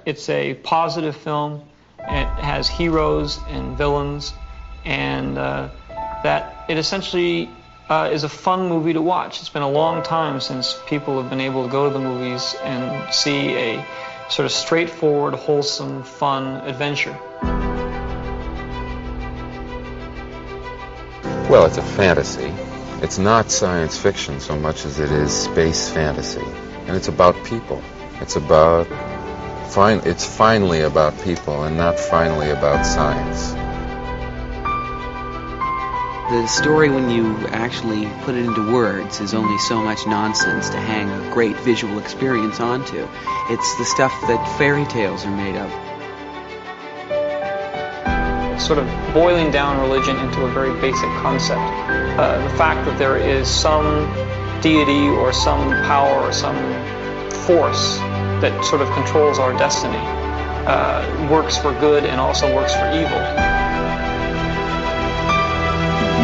it's a positive film. It has heroes and villains, and that it essentially is a fun movie to watch. It's been a long time since people have been able to go to the movies and see a sort of straightforward, wholesome, fun adventure. Well, it's a fantasy. It's not science fiction so much as it is space fantasy. And it's about people. It's finally about people and not finally about science. The story, when you actually put it into words, is only so much nonsense to hang a great visual experience onto. It's the stuff that fairy tales are made of. Sort of boiling down religion into a very basic concept. The fact that there is some deity or some power or some force that sort of controls our destiny works for good and also works for evil.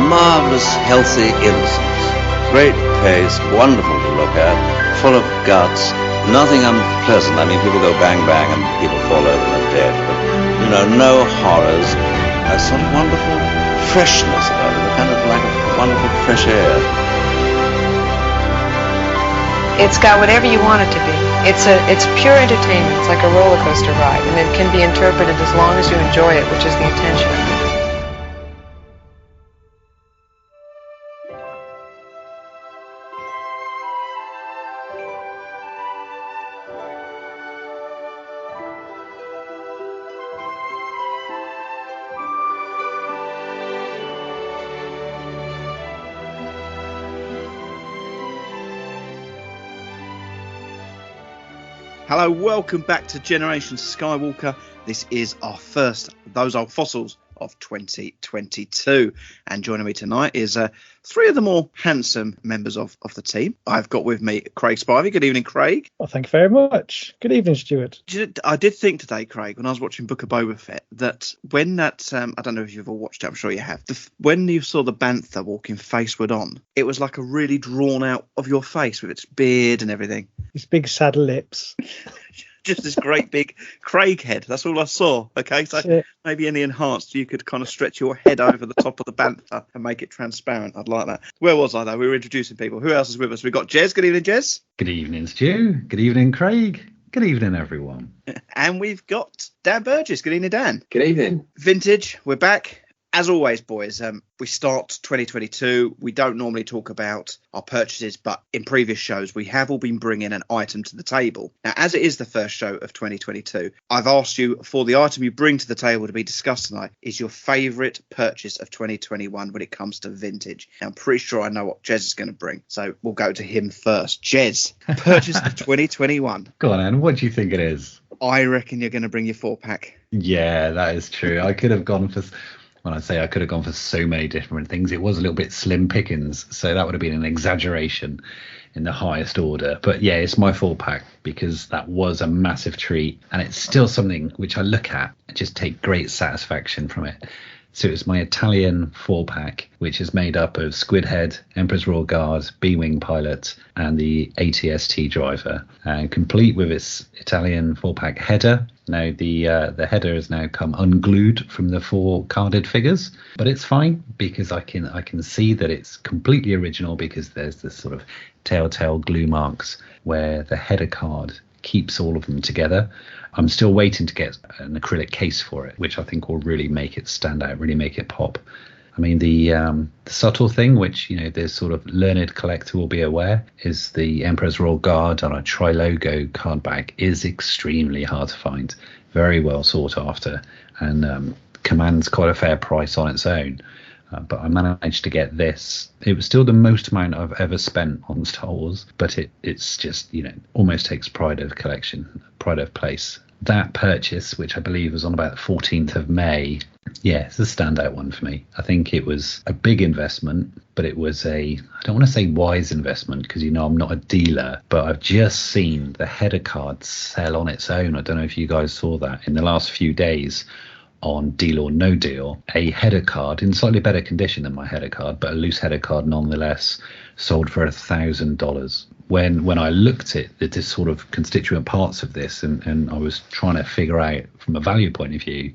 Marvelous, healthy innocence. Great pace, wonderful to look at, full of guts, nothing unpleasant. I mean, people go bang bang and people fall over and are dead, but, no horrors. A sort of wonderful freshness about it, kind of like a wonderful fresh air. It's got whatever you want it to be. It's pure entertainment. It's like a roller coaster ride, and it can be interpreted as long as you enjoy it, which is the intention of it. Hello, welcome back to Generation Skywalker. This is our first Those Old Fossils of 2022. And joining me tonight is three of the more handsome members of the team. I've got with me Craig Spivey. Good evening, Craig. Well, thank you very much. Good evening, Stuart. I did think today, Craig, when I was watching Book of Boba Fett, that when that, I don't know if you've ever watched it, I'm sure you have, when you saw the Bantha walking faceward on, it was like a really drawn out of your face with its beard and everything. His big sad lips. Just this great big Craig head. That's all I saw. Okay, so maybe in the enhanced, you could kind of stretch your head over the top of the Bantha and make it transparent. I'd like that. Where was I, though? We were introducing people. Who else is with us? We've got Jez. Good evening, Jez. Good evening, Stu. Good evening, Craig. Good evening, everyone. And we've got Dan Burgess. Good evening, Dan. Good evening. Vintage, we're back. As always, boys, we start 2022. We don't normally talk about our purchases, but in previous shows, we have all been bringing an item to the table. Now, as it is the first show of 2022, I've asked you for the item you bring to the table to be discussed tonight is your favourite purchase of 2021 when it comes to vintage. Now, I'm pretty sure I know what Jez is going to bring, so we'll go to him first. Jez, purchase of 2021. Go on, Anne. What do you think it is? I reckon you're going to bring your 4-pack. Yeah, that is true. I could have gone for... When I say I could have gone for so many different things, it was a little bit slim pickings. So that would have been an exaggeration in the highest order. But yeah, it's my 4-pack because that was a massive treat. And it's still something which I look at and just take great satisfaction from it. So it's my Italian 4-pack, which is made up of Squid Head, Emperor's Royal Guard, B-Wing pilot, and the ATST driver, and complete with its Italian 4-pack header. Now the header has now come unglued from the 4 carded figures, but it's fine because I can see that it's completely original because there's this sort of telltale glue marks where the header card keeps all of them together. I'm still waiting to get an acrylic case for it, which I think will really make it stand out, really make it pop. I mean, the subtle thing, which, the sort of learned collector will be aware, is the Emperor's Royal Guard on a tri-logo card back is extremely hard to find, very well sought after, and commands quite a fair price on its own. But I managed to get this. It was still the most amount I've ever spent on Star Wars, but it's just, almost takes pride of collection, pride of place. That purchase, which I believe was on about the 14th of May, yeah, it's a standout one for me. I think it was a big investment, but it was I don't want to say wise investment because, I'm not a dealer, but I've just seen the header card sell on its own. I don't know if you guys saw that in the last few days. on Deal or No Deal a header card in slightly better condition than my header card, but a loose header card nonetheless, sold for $1,000. When I looked at the sort of constituent parts of this and I was trying to figure out from a value point of view,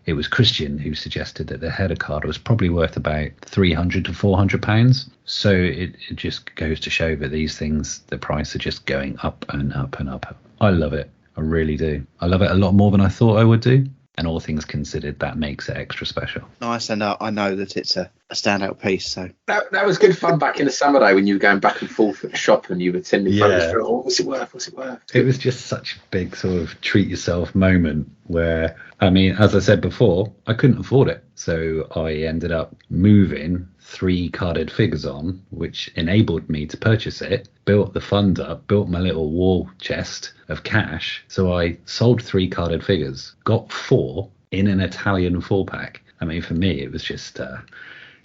it was Christian who suggested that the header card was probably worth about £300 to £400. So it just goes to show that these things, the price are just going up and up and up. I love it. I really do. I love it a lot more than I thought I would do. And all things considered, that makes it extra special. Nice, and I know that it's a standout piece. So that was good fun back in the summer day when you were going back and forth at the shop and you were sending photos through. Oh, what's it worth? What's it worth? It was just such a big sort of treat yourself moment where, I mean, as I said before, I couldn't afford it. So I ended up moving 3 carded figures on, which enabled me to purchase it, built the fund up, built my little war chest of cash. So I sold 3 carded figures, got 4 in an Italian 4-pack. I mean, for me, it was just,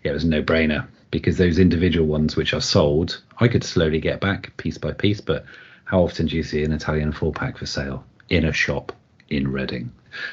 it was a no-brainer, because those individual ones which I sold, I could slowly get back piece by piece. But how often do you see an Italian 4-pack for sale in a shop in Reading?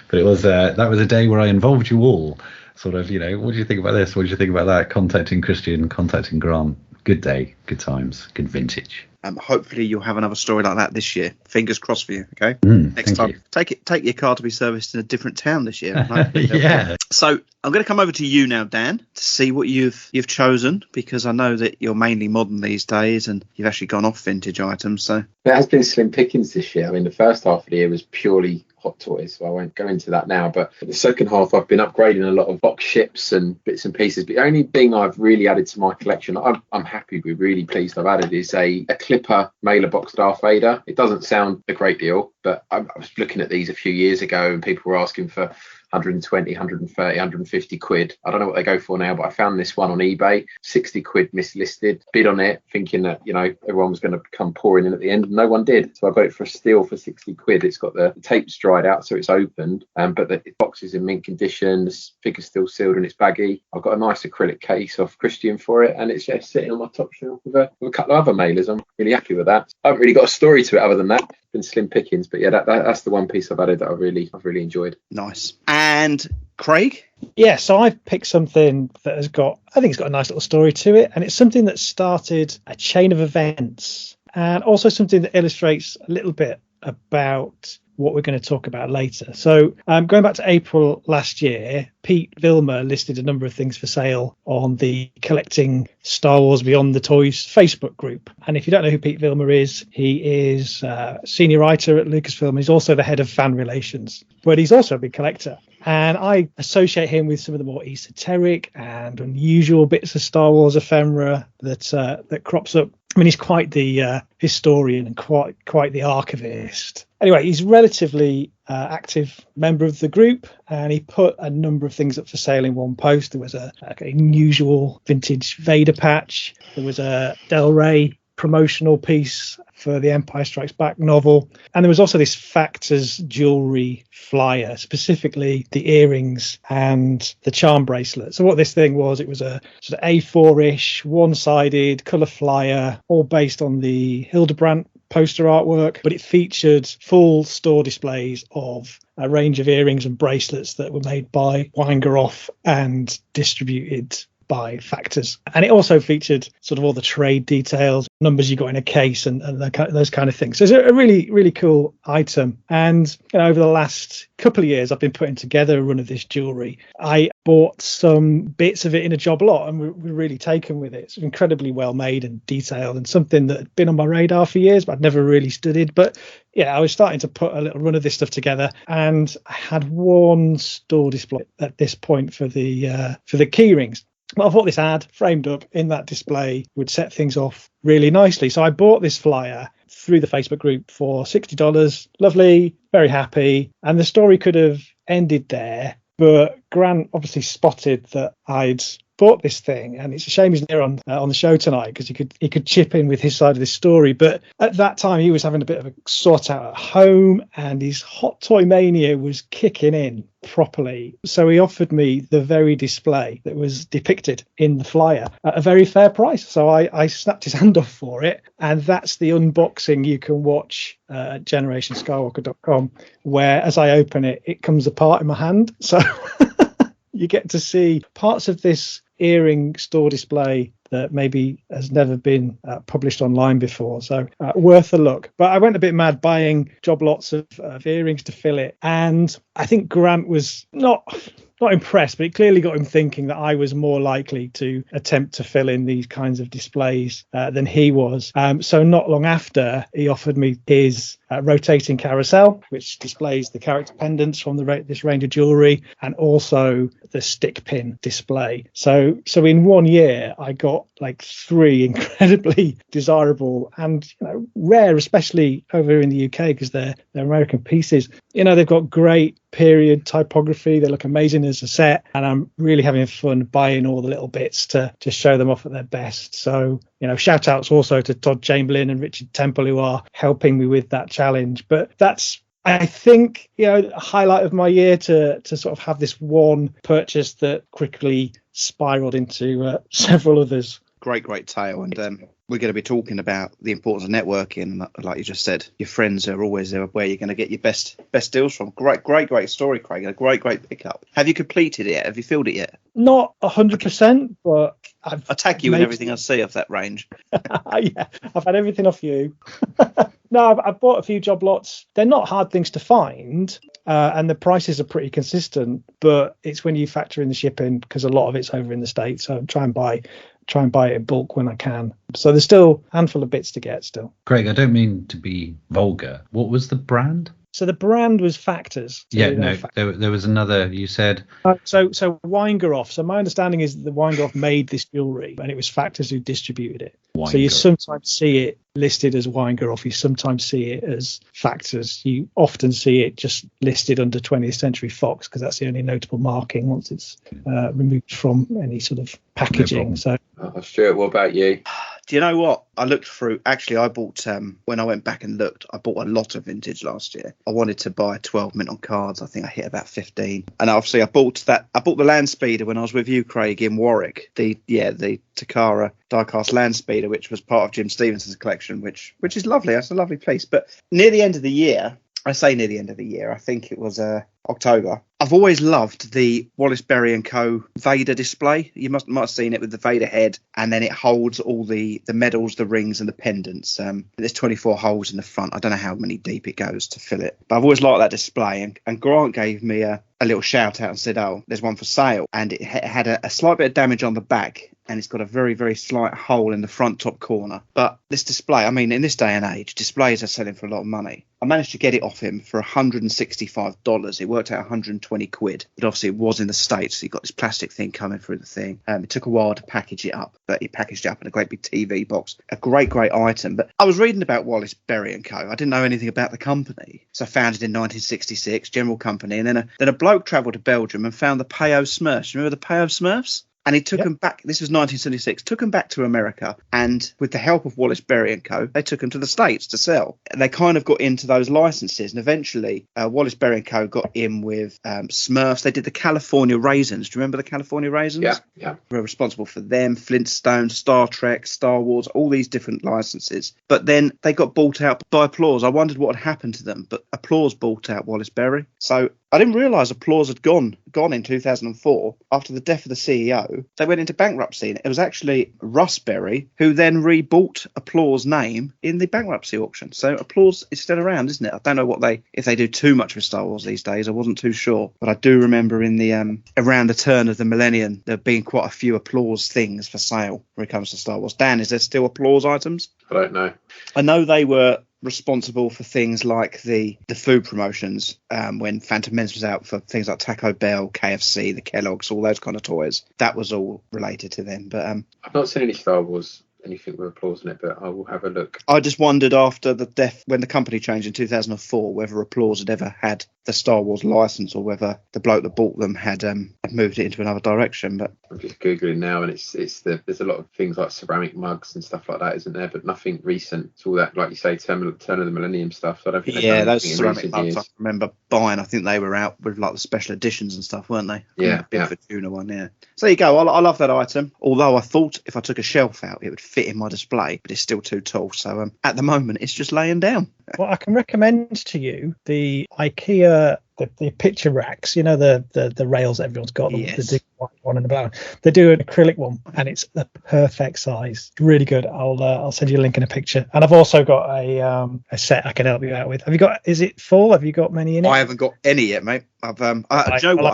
But it was that was a day where I involved you all. Sort of, what do you think about this? What do you think about that? Contacting Christian, contacting Grant. Good day, good times, good vintage. Hopefully you'll have another story like that this year. Fingers crossed for you. Okay. Next time, take your car to be serviced in a different town this year. Yeah. So I'm going to come over to you now, Dan, to see what you've chosen, because I know that you're mainly modern these days, and you've actually gone off vintage items. So it has been slim pickings this year. I mean, the first half of the year was purely hot toys, so I won't go into that now, but the second half I've been upgrading a lot of box ships and bits and pieces. But the only thing I've really added to my collection, I'm happy with, really pleased I've added, is a Clipper mailer box Darth Vader. It doesn't sound a great deal, but I was looking at these a few years ago and people were asking for 120, 130, 150 quid. I don't know what they go for now, but I found this one on eBay, 60 quid mislisted. Bid on it, thinking that, everyone was going to come pouring in at the end. No one did. So I got it for a steal for 60 quid. It's got the tape's dried out, so it's opened, but the box is in mint condition. The figure's still sealed and it's baggy. I've got a nice acrylic case off Christian for it, and it's just sitting on my top shelf with a couple of other mailers. I'm really happy with that. I haven't really got a story to it other than that. It's been slim pickings, but yeah, that's the one piece I've added that I've really enjoyed. Nice. And Craig? Yeah, so I've picked something that I think it's got a nice little story to it, and it's something that started a chain of events, and also something that illustrates a little bit about what we're going to talk about later. So going back to April last year, Pete Vilmer listed a number of things for sale on the Collecting Star Wars Beyond the Toys Facebook group. And if you don't know who Pete Vilmer is, he is a senior writer at Lucasfilm. He's also the head of fan relations, but he's also a big collector. And I associate him with some of the more esoteric and unusual bits of Star Wars ephemera that crops up. I mean, he's quite the historian and quite the archivist. Anyway, he's a relatively active member of the group, and he put a number of things up for sale in one post. There was an unusual vintage Vader patch. There was a Del Rey promotional piece for the Empire Strikes Back novel, and there was also this Factors jewellery flyer, specifically the earrings and the charm bracelet. So what this thing was, it was a sort of A4-ish, one-sided colour flyer, all based on the Hildebrandt poster artwork, but it featured full store displays of a range of earrings and bracelets that were made by Weingeroff and distributed by Factors. And it also featured sort of all the trade details, numbers you got in a case, and those kind of things. So it's a really, really cool item. And over the last couple of years, I've been putting together a run of this jewellery. I bought some bits of it in a job lot, and we're really taken with it. It's incredibly well made and detailed, and something that had been on my radar for years, but I'd never really studied. But yeah, I was starting to put a little run of this stuff together, and I had one store display at this point for the key rings. Well, I thought this ad framed up in that display would set things off really nicely. So I bought this flyer through the Facebook group for $60. Lovely, very happy. And the story could have ended there, but Grant obviously spotted that I'd bought this thing, and it's a shame he's there on the show tonight because he could chip in with his side of this story. But at that time, he was having a bit of a sort out at home, and his hot toy mania was kicking in properly. So he offered me the very display that was depicted in the flyer at a very fair price. So I snapped his hand off for it, and that's the unboxing you can watch at generationskywalker.com, where as I open it, it comes apart in my hand. So you get to see parts of this earring store display that maybe has never been published online before. So worth a look. But I went a bit mad buying job lots of earrings to fill it. And I think Grant was not impressed, but it clearly got him thinking that I was more likely to attempt to fill in these kinds of displays than he was. So not long after, he offered me his rotating carousel, which displays the character pendants from this range of jewellery, and also the stick pin display. So in 1 year, I got like 3 incredibly desirable and rare, especially over in the UK because they're American pieces. They've got great period typography. They look amazing as a set, and I'm really having fun buying all the little bits to show them off at their best. So shout outs also to Todd Chamberlain and Richard Temple, who are helping me with that challenge. But that's, I think, a highlight of my year to sort of have this one purchase that quickly spiraled into several others. Great tale. And we're going to be talking about the importance of networking. Like you just said, your friends are always there where you're going to get your best deals from. Great story, Craig. A great pickup. Have you completed it yet? Have you filled it yet? Not 100%, but I tag you in everything I see off that range. Yeah, I've had everything off you. No, I've bought a few job lots. They're not hard things to find, and the prices are pretty consistent. But it's when you factor in the shipping, because a lot of it's over in the States. So try and buy it in bulk when I can. So there's still a handful of bits to get still. Craig, I don't mean to be vulgar. What was the brand? So the brand was Factors. Yeah, no, there was another, you said. So Weingeroff. So my understanding is that the Weingeroff made this jewellery, and it was Factors who distributed it. So you sometimes see it listed as Weingeroff. You sometimes see it as Factors. You often see it just listed under 20th Century Fox because that's the only notable marking once it's removed from any sort of packaging. So, Stuart, what about you? Do you know what? I looked through. Actually, I bought when I went back and looked, I bought a lot of vintage last year. I wanted to buy 12 mint on cards. I think I hit about 15. And obviously, I bought the Land Speeder when I was with you, Craig, in Warwick. The Takara diecast Land Speeder, which was part of Jim Stevenson's collection, which is lovely. That's a lovely piece. But near the end of the year, I think it was October. I've always loved the Wallace Berry & Co. Vader display. You might have seen it with the Vader head, and then it holds all the medals, the rings, and the pendants. There's 24 holes in the front. I don't know how many deep it goes to fill it, but I've always liked that display. And Grant gave me a little shout out and said, "Oh, there's one for sale," and it had a slight bit of damage on the back. And it's got a very, very slight hole in the front top corner. But this display, I mean, in this day and age, displays are selling for a lot of money. I managed to get it off him for $165. It worked out 120 quid. But obviously it was in the States, so you got this plastic thing coming through the thing. It took a while to package it up, but he packaged it up in a great big TV box. A great item. But I was reading about Wallace Berry & Co. I didn't know anything about the company. So founded in 1966, general company. And then a bloke travelled to Belgium and found the Peyo Smurfs. Remember the Peyo Smurfs? And he took them back. This was 1976. Took them back to America, and with the help of Wallace Berry & Co., they took them to the States to sell. And they kind of got into those licenses, and eventually Wallace Berry & Co. got in with Smurfs. They did the California Raisins. Do you remember the California Raisins? Yeah. We were responsible for them, Flintstones, Star Trek, Star Wars, all these different licenses. But then they got bought out by Applause. I wondered what had happened to them, but Applause bought out Wallace Berry. So I didn't realise Applause had gone in 2004 after the death of the CEO. They went into bankruptcy. It was actually Russ Berry who then rebought Applause name in the bankruptcy auction. So Applause is still around, isn't it? I don't know if they do too much with Star Wars these days. I wasn't too sure, but I do remember in the around the turn of the millennium there being quite a few Applause things for sale when it comes to Star Wars. Dan, is there still Applause items? I don't know. I know they were responsible for things like the food promotions when Phantom Menace was out, for things like Taco Bell, KFC, the Kellogg's, all those kind of toys. That was all related to them. But I've not seen any Star Wars anything with Applause in it, but I will have a look. I just wondered after the death, when the company changed in 2004, whether Applause had ever had the Star Wars license, or whether the bloke that bought them had moved it into another direction. But I'm just googling now, and there's a lot of things like ceramic mugs and stuff like that, isn't there? But nothing recent. It's all that, like you say, turn of the millennium stuff. So I don't think those ceramic mugs I remember buying. I think they were out with like the special editions and stuff, weren't they? Yeah, the tuna one. Yeah. So there you go. I love that item. Although I thought if I took a shelf out, it would fit in my display, but it's still too tall. So at the moment, it's just laying down. Well, I can recommend to you the IKEA, the picture racks, the rails that everyone's got, the white one and the black one. They do an acrylic one, and it's the perfect size. Really good. I'll send you a link and a picture. And I've also got a set I can help you out with. Have you got? Is it full? Have you got many in it? I haven't got any yet, mate. I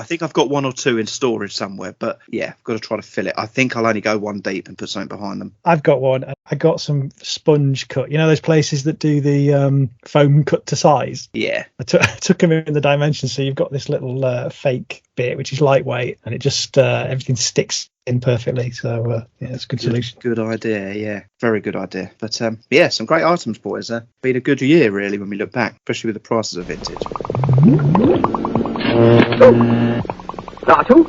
think I've got 1 or 2 in storage somewhere, but yeah, I've got to try to fill it. I think I'll only go 1 deep and put something behind them. I've got one. I got some sponge cut. Those places that do the foam cut to size. Yeah. I took them in the dimensions, so you've got this little fake bit which is lightweight, and it just everything sticks in perfectly. So it's a good solution. Good idea. Yeah, very good idea. But some great items, boys. Been a good year really when we look back, especially with the prices of vintage. Artu,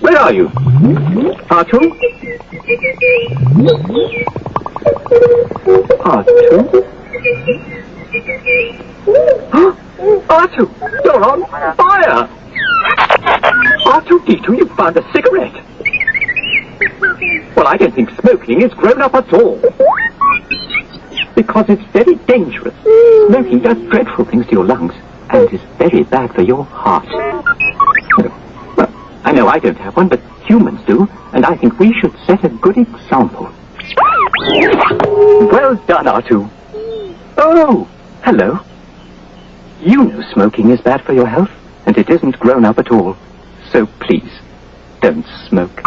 where are you? Artu? Artu? Artu, you're on fire! R2-D2, you found a cigarette! Well, I don't think smoking is grown up at all. Because it's very dangerous. Smoking does dreadful things to your lungs, and is very bad for your heart. Well, I know I don't have one, but humans do, and I think we should set a good example. Well done, R2. Oh, hello. You know smoking is bad for your health, and it isn't grown up at all. So please, don't smoke.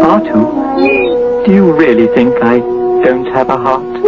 R2, do you really think I don't have a heart?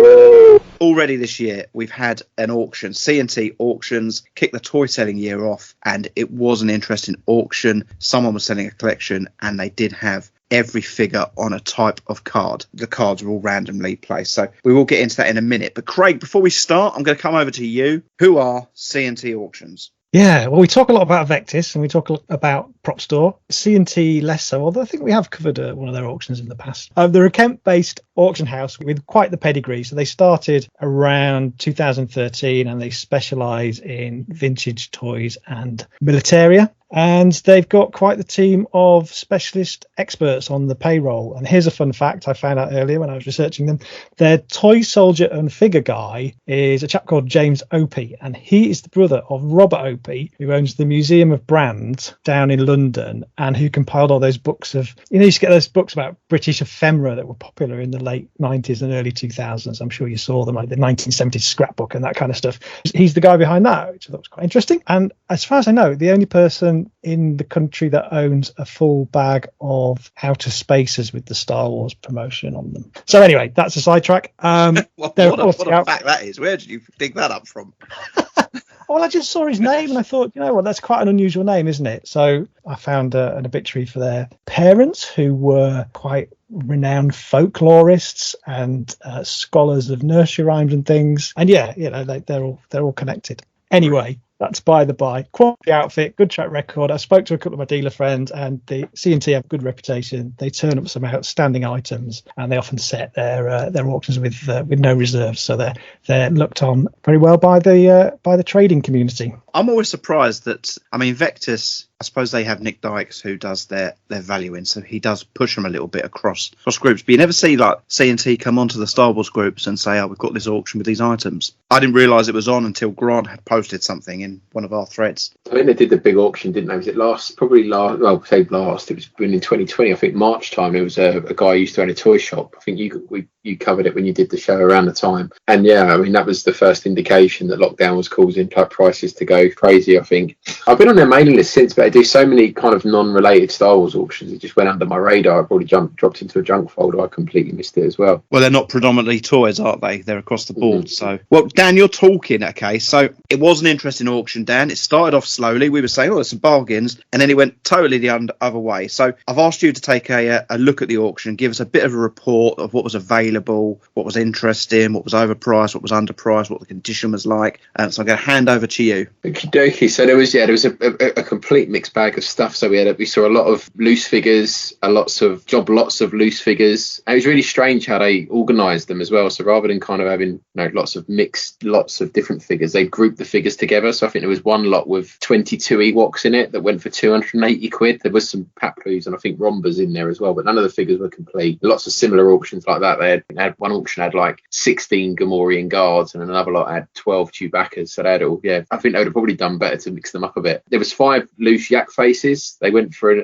Already this year, we've had an auction. C&T Auctions kicked the toy selling year off, and it was an interesting auction. Someone was selling a collection, and they did have every figure on a type of card. The cards are all randomly placed. So we will get into that in a minute. But Craig, before we start, I'm going to come over to you. Who are C&T Auctions? Yeah, well, we talk a lot about Vectis and we talk about Prop Store. C&T less so, although I think we have covered one of their auctions in the past. They're a Kent-based auction house with quite the pedigree. So they started around 2013 and they specialise in vintage toys and militaria. And they've got quite the team of specialist experts on the payroll. And here's a fun fact I found out earlier when I was researching them. Their toy soldier and figure guy is a chap called James Opie. And he is the brother of Robert Opie, who owns the Museum of Brands down in London and who compiled all those books of, you used to get those books about British ephemera that were popular in the late 90s and early 2000s. I'm sure you saw them, like the 1970s scrapbook and that kind of stuff. He's the guy behind that, which I thought was quite interesting. And as far as I know, the only person in the country that owns a full bag of outer spacers with the Star Wars promotion on them. So anyway, that's a sidetrack. What a fact that is. Where did you dig that up from? Well, I just saw his name and I thought, that's quite an unusual name, isn't it? So I found an obituary for their parents, who were quite renowned folklorists and scholars of nursery rhymes and things. And they're all connected. Anyway, that's by the by. Quality outfit, good track record. I spoke to a couple of my dealer friends, and the C&T have a good reputation. They turn up some outstanding items, and they often set their auctions with no reserves. So they're looked on very well by the trading community. I'm always surprised that Vectis, I suppose they have Nick Dykes who does their valuing, so he does push them a little bit across groups. But you never see like C&T come onto the Star Wars groups and say, "Oh, we've got this auction with these items." I didn't realise it was on until Grant had posted something in one of our threads. I think they did the big auction, didn't they? Was it last? It was in 2020. I think March time. It was a guy who used to own a toy shop. I think you covered it when you did the show around the time. And that was the first indication that lockdown was causing prices to go crazy. I think I've been on their mailing list since, but they do so many kind of non-related Star Wars auctions. It just went under my radar. I probably dropped into a junk folder. I completely missed it as well. Well, they're not predominantly toys, are they? They're across the board. So, well, Dan, you're talking. Okay, so it was an interesting auction, Dan. It started off slowly. We were saying, oh, there's some bargains, and then it went totally the other way. So I've asked you to take a look at the auction, give us a bit of a report of what was available, what was interesting, what was overpriced, what was underpriced, what the condition was like. So I'm going to hand over to you. Okie dokie. So there was a complete mixed bag of stuff. So we saw a lot of loose figures, lots of loose figures. And it was really strange how they organised them as well. So rather than kind of having lots of different figures, they grouped the figures together. So I think there was one lot with 22 Ewoks in it that went for 280 quid. There was some Paplus and I think Rombas in there as well, but none of the figures were complete. Lots of similar auctions like that. They had one auction had like 16 Gamorrean guards and another lot had 12 Chewbaccas. So they had all, I think they would have probably done better to mix them up a bit. There was 5 loose yak faces. They went for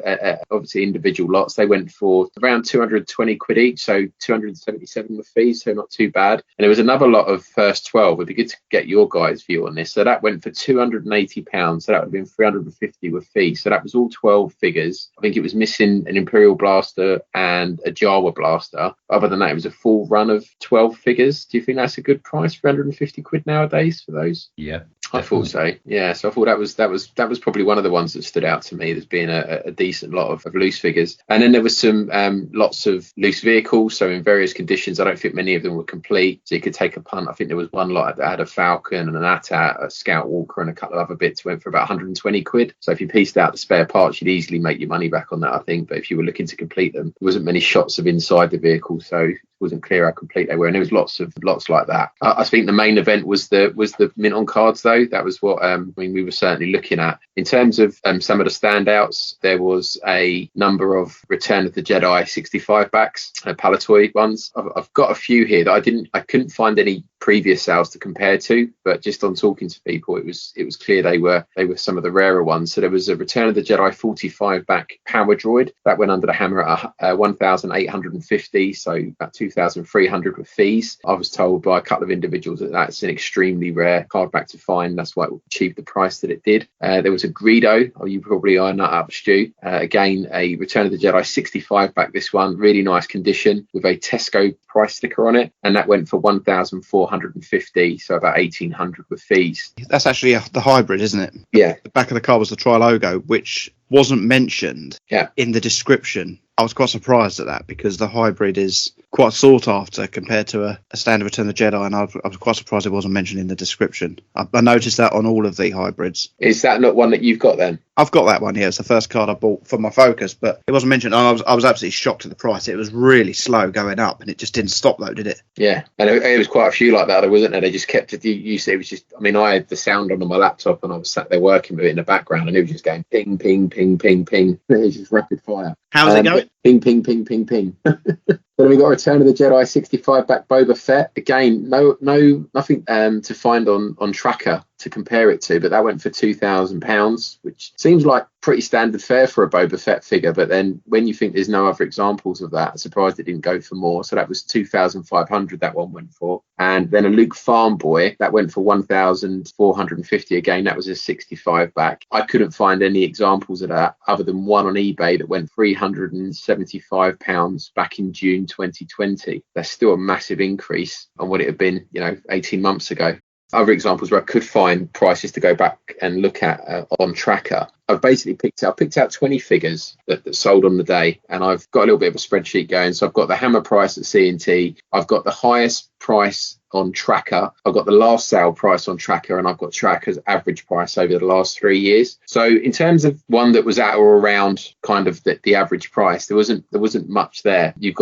obviously individual lots. They went for around 220 quid each, so 277 with fees, so not too bad. And there was another lot of first 12. It'd be good to get your guys' view on this. So that went for £280, so that would have been 350 with fees. So that was all 12 figures. I think it was missing an Imperial blaster and a Jawa blaster. Other than that, it was a full run of 12 figures. Do you think that's a good price, 350 quid nowadays for those? Yeah. I thought so. Yeah, so I thought that was probably one of the ones that stood out to me as being a decent lot of loose figures. And then there was some lots of loose vehicles, so in various conditions. I don't think many of them were complete, so you could take a punt. I think there was one lot that had a Falcon and an AT-AT, a Scout Walker, and a couple of other bits went for about 120 quid. So if you pieced out the spare parts, you'd easily make your money back on that, I think. But if you were looking to complete them, there wasn't many shots of inside the vehicle, so it wasn't clear how complete they were. And there was lots like that. I think the main event was the mint on cards, though. That was what we were certainly looking at. In terms of some of the standouts, there was a number of Return of the Jedi 65 backs, Palatoy ones. I've got a few here that I couldn't find any previous sales to compare to, but just on talking to people, it was clear they were some of the rarer ones. So there was a Return of the Jedi 45 back power droid that went under the hammer at 1,850, so about 2,300 with fees. I was told by a couple of individuals that that's an extremely rare card back to find. That's why it achieved the price that it did. There was a Greedo, you probably are not up, Stu. Again, a Return of the Jedi 65 back. This one, really nice condition with a Tesco price sticker on it, and that went for 1,450, so about 1,800 with fees. That's actually the hybrid, isn't it? Yeah. The back of the car was the Tri-Logo, which wasn't mentioned in the description. I was quite surprised at that because the hybrid is quite sought after compared to a standard Return of the Jedi, and I was quite surprised it wasn't mentioned in the description. I noticed that on all of the hybrids. Is that not one that you've got then? I've got that one here. It's the first card I bought for my Focus, but it wasn't mentioned. And I was absolutely shocked at the price. It was really slow going up, and it just didn't stop though, did it? Yeah, and it was quite a few like that, wasn't there? They just kept it. It was just. I mean, I had the sound on my laptop, and I was sat there working with it in the background, and it was just going ping, ping, ping, ping, ping. It was just rapid fire. How's it going? Ping, ping, ping, ping, ping. Then we got Return of the Jedi 65 back Boba Fett. Again, nothing to find on Tracker to compare it to, but that went for £2,000, which seems like pretty standard fare for a Boba Fett figure. But then when you think there's no other examples of that, I'm surprised it didn't go for more. So that was 2,500 that one went for. And then a Luke Farm Boy that went for 1,450. Again, that was a 65 back. I couldn't find any examples of that other than one on eBay that went £375 back in June 2020. That's still a massive increase on what it had been, 18 months ago. Other examples where I could find prices to go back and look at on Tracker. I've basically picked out 20 figures that sold on the day, and I've got a little bit of a spreadsheet going. So I've got the hammer price at C&T, I've got the highest price on Tracker, I've got the last sale price on Tracker, and I've got Tracker's average price over the last 3 years. So in terms of one that was at or around kind of the average price, there wasn't much there. There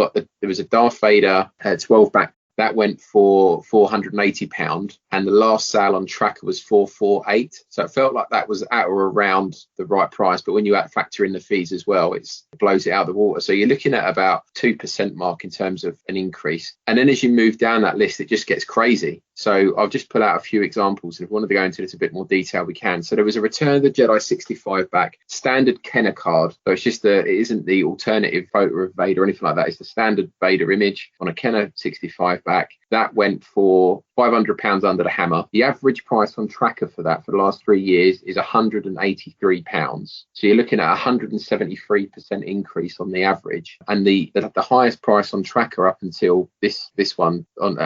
was a Darth Vader 12 back. That went for £480, and the last sale on Tracker was £448. So it felt like that was at or around the right price. But when you factor in the fees as well, it blows it out of the water. So you're looking at about 2% mark in terms of an increase. And then as you move down that list, it just gets crazy. So I've just put out a few examples, and if we wanted to go into this a bit more detail, we can. So there was a Return of the Jedi 65 back standard Kenner card. So it's just it isn't the alternative photo of Vader or anything like that. It's the standard Vader image on a Kenner 65 back. That went for £500 under the hammer. The average price on Tracker for that for the last 3 years is £183. So you're looking at 173% increase on the average. And the highest price on Tracker up until this one on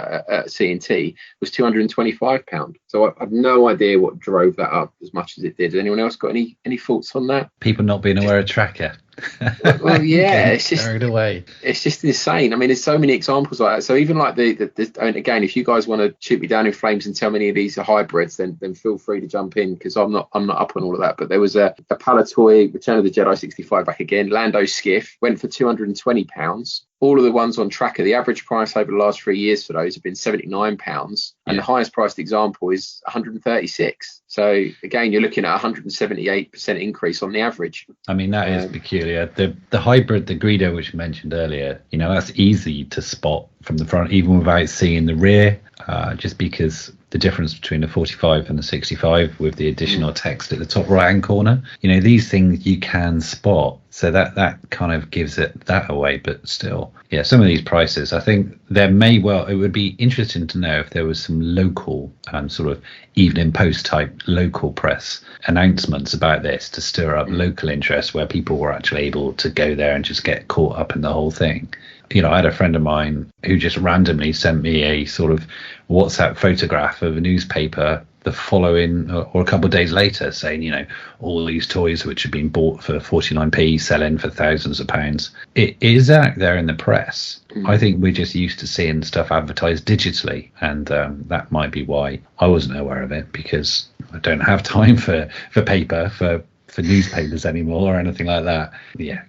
C&T was £225. So I have no idea what drove that up as much as it did. Has anyone else got any thoughts on that? People not being aware of Tracker. Well, yeah, it's just carried away. It's just insane. I mean, there's so many examples like that. So even like and again, if you guys want to shoot me down in flames and tell me any of these are hybrids, then feel free to jump in, because I'm not up on all of that. But there was a Palatoy Return of the Jedi 65 back again, Lando skiff, went for £220. All of the ones on Tracker, the average price over the last 3 years for those have been £79, and the highest priced example is 136. So again, you're looking at 178% increase on the average. I mean, that is peculiar. The hybrid, the Greedo, which you mentioned earlier, that's easy to spot from the front, even without seeing the rear, just because the difference between the 45 and the 65 with the additional text at the top right hand corner, these things you can spot. So that kind of gives it that away. But still, some of these prices, I think it would be interesting to know if there was some local sort of Evening Post type local press announcements about this to stir up local interest, where people were actually able to go there and just get caught up in the whole thing. I had a friend of mine who just randomly sent me a sort of WhatsApp photograph of a newspaper the following or a couple of days later saying, all these toys which have been bought for 49p selling for thousands of pounds. It is out there in the press. I think we're just used to seeing stuff advertised digitally, and that might be why I wasn't aware of it, because I don't have time for paper, for newspapers anymore or anything like that.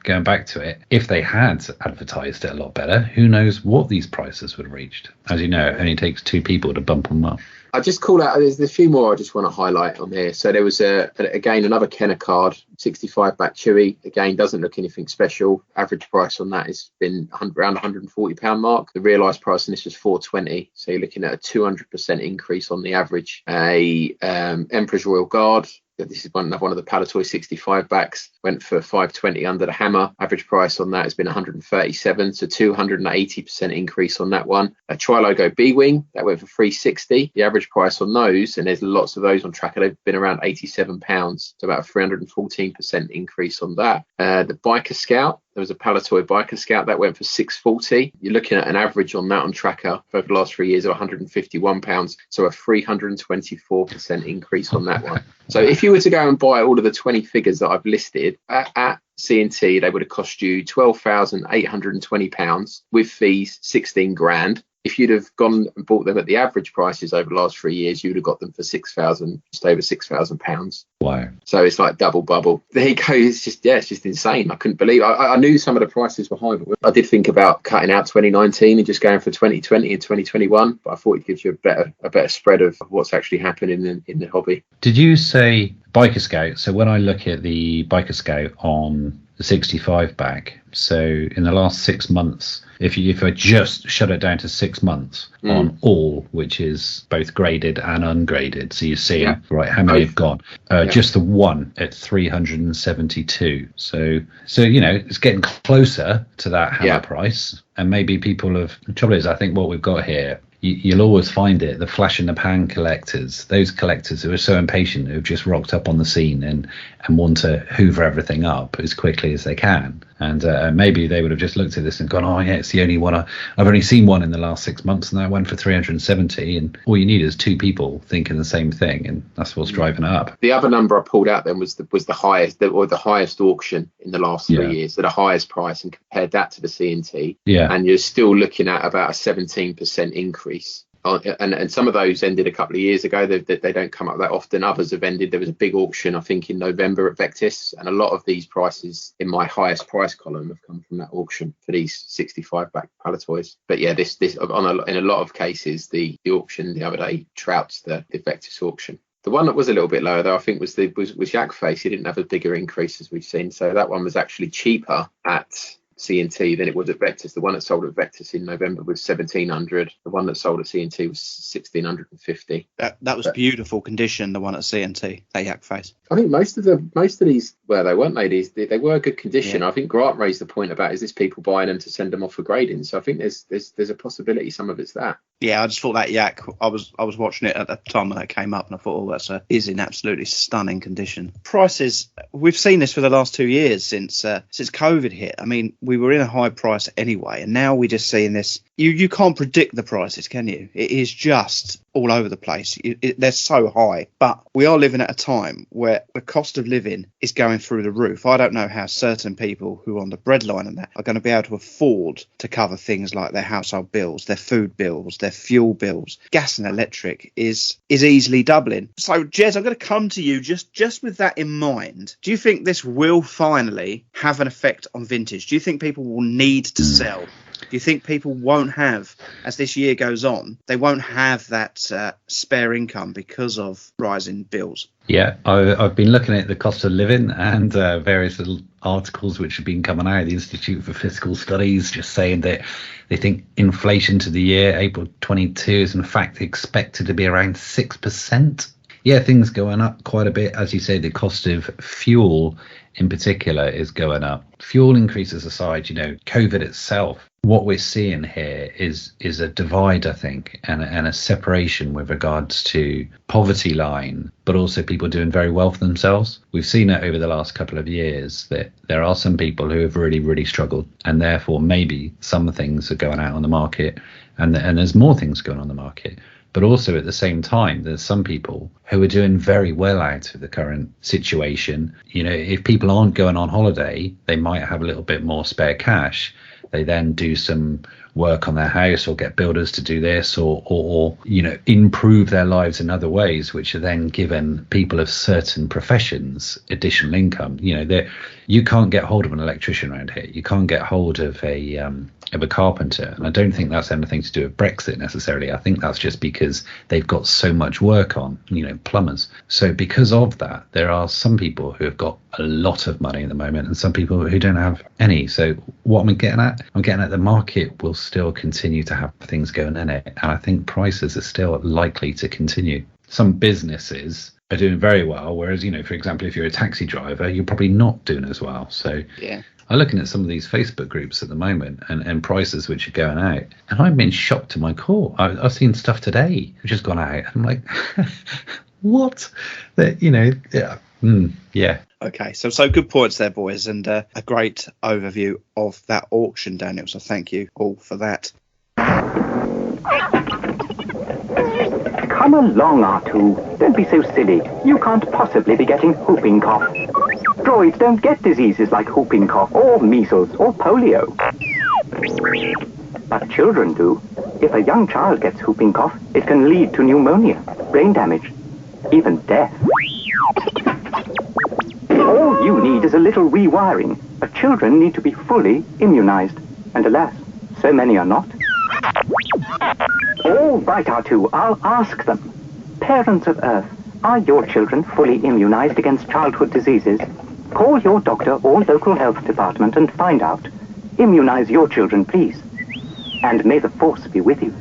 Going back to it, if they had advertised it a lot better, who knows what these prices would have reached. As you know, it only takes two people to bump them up. I just call out, there's a few more I just want to highlight on here. So there was again another Kenner card, 65 back Chewy. Again, doesn't look anything special. Average price on that has been around £140 mark. The realised price on this was £420. So you're looking at a 200% increase on the average. Emperor's Royal Guard. This is one of the Palatoy 65 backs, went for £520 under the hammer. Average price on that has been £137, so 280% increase on that one. A Tri-Logo B-Wing, that went for £360. The average price on those, and there's lots of those on Tracker, they've been around £87, so about a 314% increase on that. The Biker Scout, there was a Palatoy Biker Scout that went for £640. You're looking at an average on that on Tracker for the last 3 years of £151, so a 324% increase on that one. So if you were to go and buy all of the 20 figures that I've listed at C&T, they would have cost you £12,820 with fees, 16 grand. If you'd have gone and bought them at the average prices over the last 3 years, you would have got them for just over £6,000. Wow. So it's like double bubble. There you go. It's just insane. I couldn't believe I knew some of the prices were high, but I did think about cutting out 2019 and just going for 2020 and 2021. But I thought it gives you a better spread of what's actually happening in the hobby. Did you say Biker Scout? So when I look at the Biker Scout on the 65 back, so in the last 6 months, if I just shut it down to 6 months on all, which is both graded and ungraded, so you see right how many have gone, just the one at 372. So it's getting closer to that hammer price, and maybe people have. The trouble is, I think what we've got here, you'll always find it, the flash in the pan collectors, those collectors who are so impatient, who've just rocked up on the scene and want to hoover everything up as quickly as they can. And maybe they would have just looked at this and gone, oh yeah, it's the only one. I've only seen one in the last 6 months, and that went for 370. And all you need is two people thinking the same thing, and that's what's driving it up. The other number I pulled out then was the highest, or the highest auction in the last 3 years, so the highest price, and compared that to the C&T. And you're still looking at about a 17% increase. And some of those ended a couple of years ago. They don't come up that often. Others have ended. There was a big auction, I think, in November at Vectis, and a lot of these prices in my highest price column have come from that auction for these 65 back Palatoys. But yeah, this in a lot of cases, the auction the other day trouts the Vectis auction. The one that was a little bit lower, though, I think was Yak Face. He didn't have a bigger increase as we've seen, so that one was actually cheaper at C&T than it was at Vectis. The one that sold at Vectis in November was $1,700. The one that sold at C&T was $1,650. That was beautiful condition. The one at C&T, that Yak Face. I think most of these weren't they? They were good condition. I think Grant raised the point about, is this people buying them to send them off for grading? So I think there's a possibility some of it's that. Yeah, I just thought that yak. I was watching it at the time when that came up, and I thought, is in absolutely stunning condition. Prices, we've seen this for the last 2 years since COVID hit. I mean, we were in a high price anyway, and now we're just seeing this. You can't predict the prices, can you? It is just all over the place. They're so high, but we are living at a time where the cost of living is going through the roof. I don't know how certain people who are on the breadline and that are going to be able to afford to cover things like their household bills, their food bills, their fuel bills. Gas and electric is easily doubling. So, Jez, I'm going to come to you just with that in mind. Do you think this will finally have an effect on vintage? Do you think people will need to sell? Do you think people won't have, as this year goes on, they won't have that spare income because of rising bills? Yeah, I've been looking at the cost of living and various little articles which have been coming out of the Institute for Fiscal Studies, just saying that they think inflation to the year April 22 is in fact expected to be around 6%. Yeah, things going up quite a bit. As you say, the cost of fuel in particular is going up. Fuel increases aside, COVID itself, what we're seeing here is a divide, I think, and a separation with regards to poverty line, but also people doing very well for themselves. We've seen it over the last couple of years that there are some people who have really, really struggled, and therefore maybe some things are going out on the market, and there's more things going on the market. But also at the same time, there's some people who are doing very well out of the current situation. If people aren't going on holiday, they might have a little bit more spare cash. They then do some work on their house or get builders to do this or improve their lives in other ways, which are then given people of certain professions additional income. You can't get hold of an electrician around here. You can't get hold of a carpenter. And I don't think that's anything to do with Brexit necessarily. I think that's just because they've got so much work on, plumbers. So because of that, there are some people who have got a lot of money at the moment and some people who don't have any. So what am I getting at? I'm getting at the market will still continue to have things going in it. And I think prices are still likely to continue. Some businesses are doing very well, whereas, for example, if you're a taxi driver, you're probably not doing as well. So yeah. I'm looking at some of these Facebook groups at the moment and prices which are going out, and I've been shocked to my core. I've seen stuff today which has gone out. I'm like, what? Yeah. Okay, so good points there, boys, and a great overview of that auction, Daniel. So thank you all for that. Come along, R2. Don't be so silly. You can't possibly be getting whooping cough. Droids don't get diseases like whooping cough or measles or polio. But children do. If a young child gets whooping cough, it can lead to pneumonia, brain damage, even death. All you need is a little rewiring. But children need to be fully immunized. And alas, so many are not. All right, R2, I'll ask them. Parents of Earth, are your children fully immunized against childhood diseases? Call your doctor or local health department and find out. Immunize your children, please. And may the Force be with you.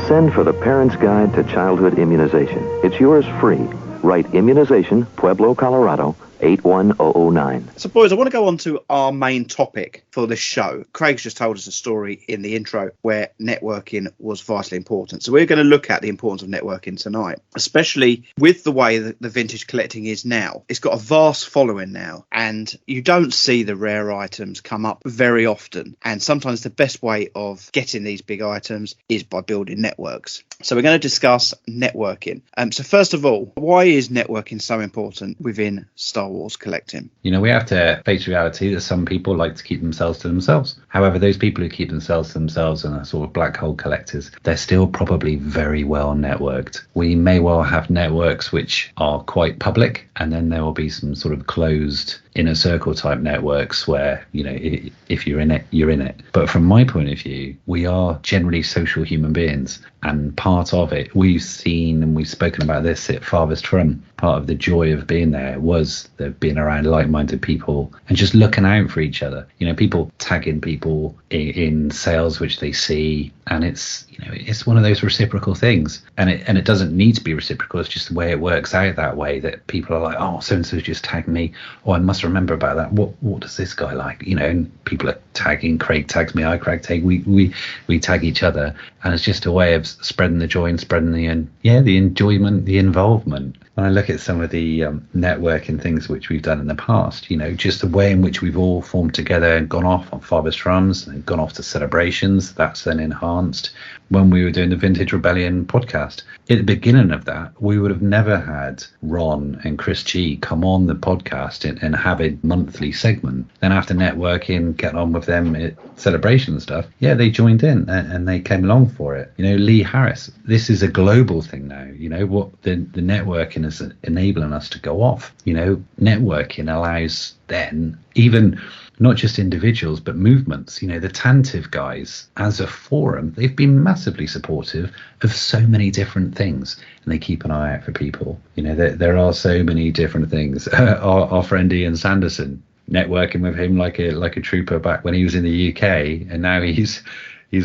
Send for the Parent's Guide to Childhood Immunization. It's yours free. Write Immunization, Pueblo, Colorado, 81009. So, boys, I want to go on to our main topic for this show. Craig's just told us a story in the intro where networking was vitally important. So we're going to look at the importance of networking tonight, especially with the way that the vintage collecting is now. It's got a vast following now, and you don't see the rare items come up very often. And sometimes the best way of getting these big items is by building networks. So we're going to discuss networking. So first of all, why is networking so important within Star Wars collecting? We have to face reality that some people like to keep themselves to themselves. However, those people who keep themselves to themselves and are sort of black hole collectors, they're still probably very well networked. We may well have networks which are quite public, and then there will be some sort of closed inner circle type networks where, if you're in it, you're in it. But from my point of view, we are generally social human beings. And part of it, we've seen and we've spoken about this at Farthest From. Part of the joy of being there was being around like-minded people and just looking out for each other. People tagging people in sales which they see, and it's one of those reciprocal things. And it doesn't need to be reciprocal. It's just the way it works out that way, that people are like, oh, so and so just tagged me. Oh, I must remember about that. What does this guy like? And people are tagging. Craig tags me, I Craig tag. We tag each other, and it's just a way of spreading the joy and spreading the enjoyment, the involvement. When I look at some of the networking things which we've done in the past, just the way in which we've all formed together and gone off on Father's Drums and gone off to celebrations, that's then enhanced. When we were doing the Vintage Rebellion podcast, at the beginning of that, we would have never had Ron and Chris G come on the podcast and have a monthly segment. Then after networking, getting on with them at celebration stuff, they joined in and they came along for it. Lee Harris, this is a global thing now. What the networking is enabling us to go off. Networking allows then even not just individuals but movements. The Tantive guys as a forum, they've been massively supportive of so many different things, and they keep an eye out for people. There are so many different things. Our friend Ian Sanderson, networking with him like a trooper back when he was in the UK, and now he's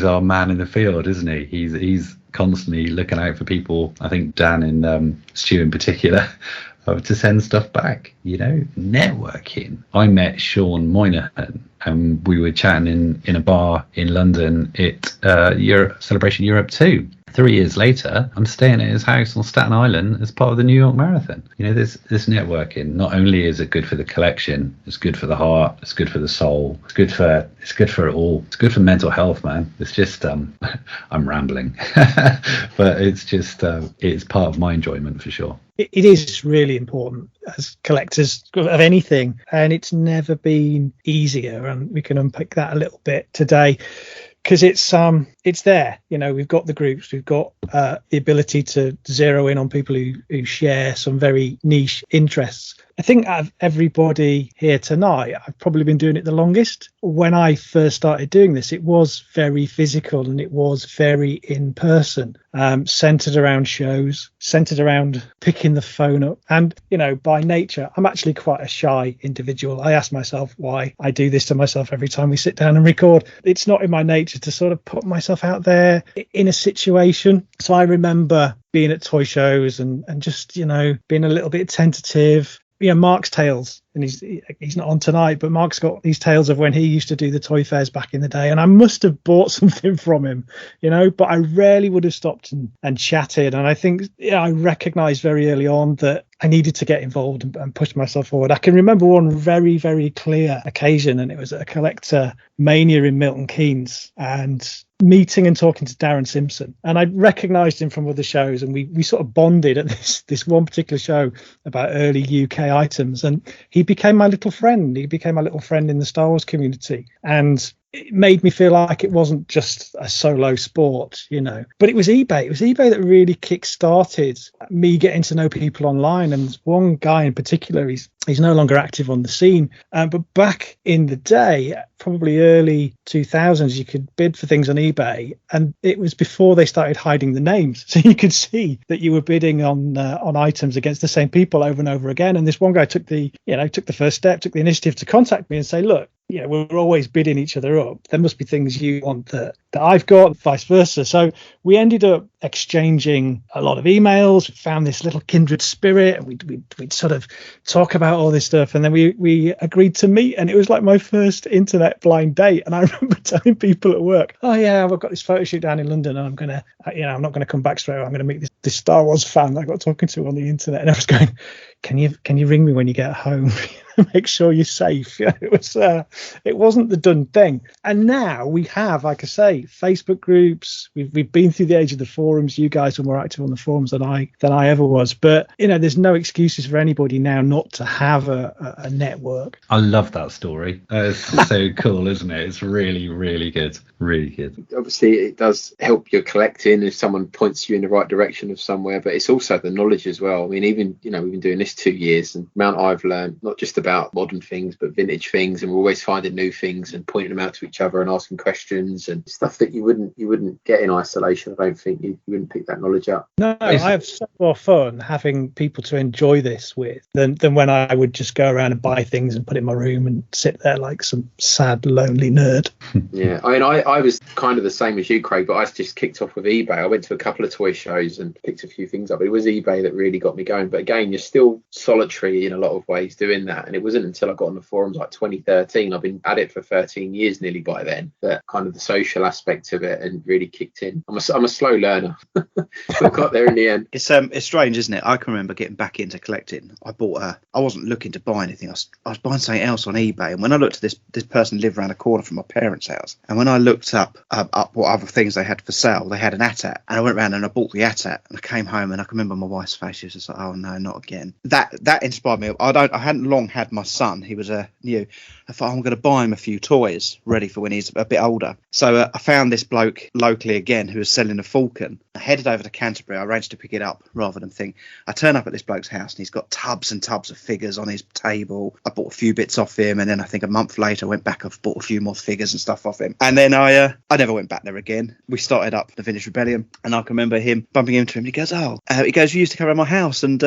our man in the field, isn't he? He's constantly looking out for people. I think Dan and Stu in particular, to send stuff back. Networking. I met Sean Moynihan and we were chatting in a bar in London at Celebration Europe 2. 3 years later, I'm staying at his house on Staten Island as part of the New York Marathon. This networking, not only is it good for the collection, it's good for the heart, it's good for the soul, it's good for it all. It's good for mental health, man. It's just I'm rambling, but it's just it's part of my enjoyment for sure. It is really important as collectors of anything, and it's never been easier, and we can unpick that a little bit today. Because it's there, we've got the groups, we've got the ability to zero in on people who share some very niche interests. I think out of everybody here tonight, I've probably been doing it the longest. When I first started doing this, it was very physical and it was very in person, centered around shows, centered around picking the phone up. And, by nature, I'm actually quite a shy individual. I ask myself why I do this to myself every time we sit down and record. It's not in my nature to sort of put myself out there in a situation. So I remember being at toy shows and just, being a little bit tentative. Mark's tales, and he's not on tonight, but Mark's got these tales of when he used to do the toy fairs back in the day, and I must have bought something from him, but I rarely would have stopped and chatted. And I think I recognized very early on that I needed to get involved and push myself forward. I can remember one very, very clear occasion, and it was at a collector mania in Milton Keynes, and meeting and talking to Darren Simpson, and I recognized him from other shows, and we sort of bonded at this one particular show about early UK items, and he became my little friend. He became my little friend in the Star Wars community, and it made me feel like it wasn't just a solo sport, but it was eBay. It was eBay that really kick-started me getting to know people online. And one guy in particular, he's no longer active on the scene, but back in the day, probably early 2000s, you could bid for things on eBay, and it was before they started hiding the names, so you could see that you were bidding on items against the same people over and over again. And this one guy took the first step, took the initiative to contact me and say, look, we're always bidding each other up. There must be things you want that I've got, vice versa. So we ended up exchanging a lot of emails. We found this little kindred spirit, and we'd sort of talk about all this stuff. And then we agreed to meet, and it was like my first internet blind date. And I remember telling people at work, oh yeah, I've got this photo shoot down in London, and I'm not gonna come back straight away. I'm gonna meet this Star Wars fan that I got talking to on the internet. And I was going, can you ring me when you get home? Make sure you're safe. It wasn't the done thing. And now we have, like I say, Facebook groups. We've been through the age of the forums. You guys are more active on the forums than I ever was. But there's no excuses for anybody now not to have a network. I love that story. It's so cool, isn't it? It's really, really good. Really good. Obviously, it does help your collecting if someone points you in the right direction of somewhere, but it's also the knowledge as well. I mean, even we've been doing this 2 years, and the amount I've learned, not just about modern things but vintage things, and we're always finding new things and pointing them out to each other and asking questions and stuff that you wouldn't get in isolation. I don't think you wouldn't pick that knowledge up. No, I have so more fun having people to enjoy this with than when I would just go around and buy things and put it in my room and sit there like some sad, lonely nerd. Yeah, I mean, I was kind of the same as you, Craig, but I just kicked off with eBay. I went to a couple of toy shows and picked a few things up. It was eBay that really got me going. But again, you're still solitary in a lot of ways doing that. And it wasn't until I got on the forums like 2013, I've been at it for 13 years nearly by then, that kind of the social aspect of it and really kicked in. I'm a slow learner. I got there in the end. It's strange, isn't it? I can remember getting back into collecting. I wasn't looking to buy anything. I was buying something else on eBay, and when I looked at this person lived around the corner from my parents' house, and when I looked up what other things they had for sale, they had an ATAT, and I went around and I bought the ATAT, and I came home and I can remember my wife's face. She was just like, "Oh no, not again." That inspired me. I hadn't long had my son. He was new. I thought, I'm going to buy him a few toys ready for when he's a bit older. So I found this bloke locally again who was selling a Falcon. I headed over to Canterbury. I arranged to pick it up rather than think. I turn up at this bloke's house and he's got tubs and tubs of figures on his table. I bought a few bits off him, and then I think a month later I went back. I've bought a few more figures and stuff off him. And then I never went back there again. We started up the Vintage Rebellion, and I can remember him bumping into him. He goes, you used to come around my house and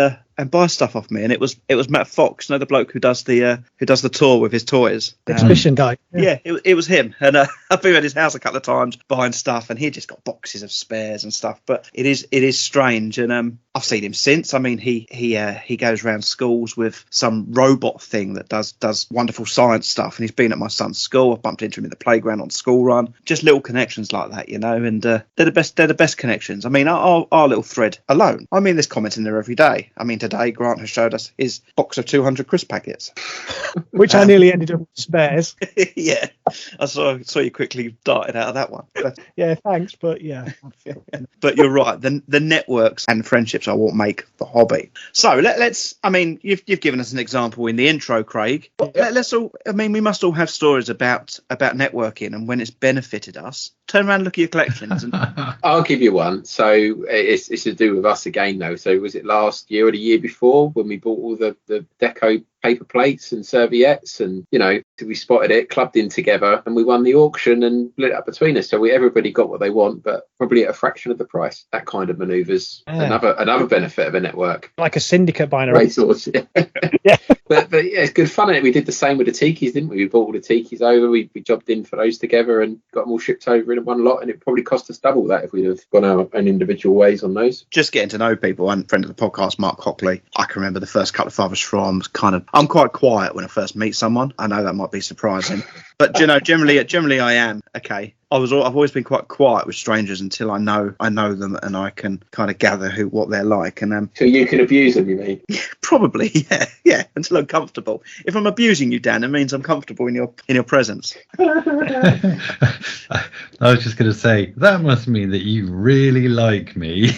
buy stuff off me, and it was Matt Fox, the bloke who does the tour with his toys, exhibition guy. Yeah, it was him, and I've been at his house a couple of times buying stuff, and he just got boxes of spares and stuff. But it is strange, and I've seen him since. I mean, he goes around schools with some robot thing that does wonderful science stuff, and he's been at my son's school. I've bumped into him in the playground on school run. Just little connections like that, and they're the best connections. I mean, our little thread alone. I mean, there's comments in there every day. I mean, today Grant has showed us his box of 200 crisp packets, which I nearly ended up with spares. Yeah, I saw you quickly darted out of that one. Yeah, thanks, but yeah. But you're right. The networks and friendships are what make the hobby. So let's. I mean, you've given us an example in the intro, Craig. Let's all. I mean, we must all have stories about networking and when it's benefited us. Turn around and look at your collections. And I'll give you one. So it's to do with us again, though. So was it last year or the year before when we bought all the deco paper plates and serviettes, and we spotted it, clubbed in together, and we won the auction and split it up between us. So everybody got what they want, but probably at a fraction of the price. That kind of manoeuvres another benefit of a network, like a syndicate buying a racehorse. Yeah. But yeah, it's good fun. We did the same with the tikis, didn't we? We bought all the tikis over. We jobbed in for those together and got them all shipped over in one lot, and it probably cost us double that if we'd have gone our own individual ways on those. Just getting to know people. And friend of the podcast, Mark Hockley. I can remember the first couple of Fathers From I'm quite quiet when I first meet someone. I know that might be surprising, but generally I am. Okay. I've always been quite quiet with strangers until I know them and I can kind of gather what they're like. And so you can abuse them, you mean? Probably, yeah. Until I'm comfortable. If I'm abusing you, Dan, it means I'm comfortable in your presence. I was just going to say that must mean that you really like me.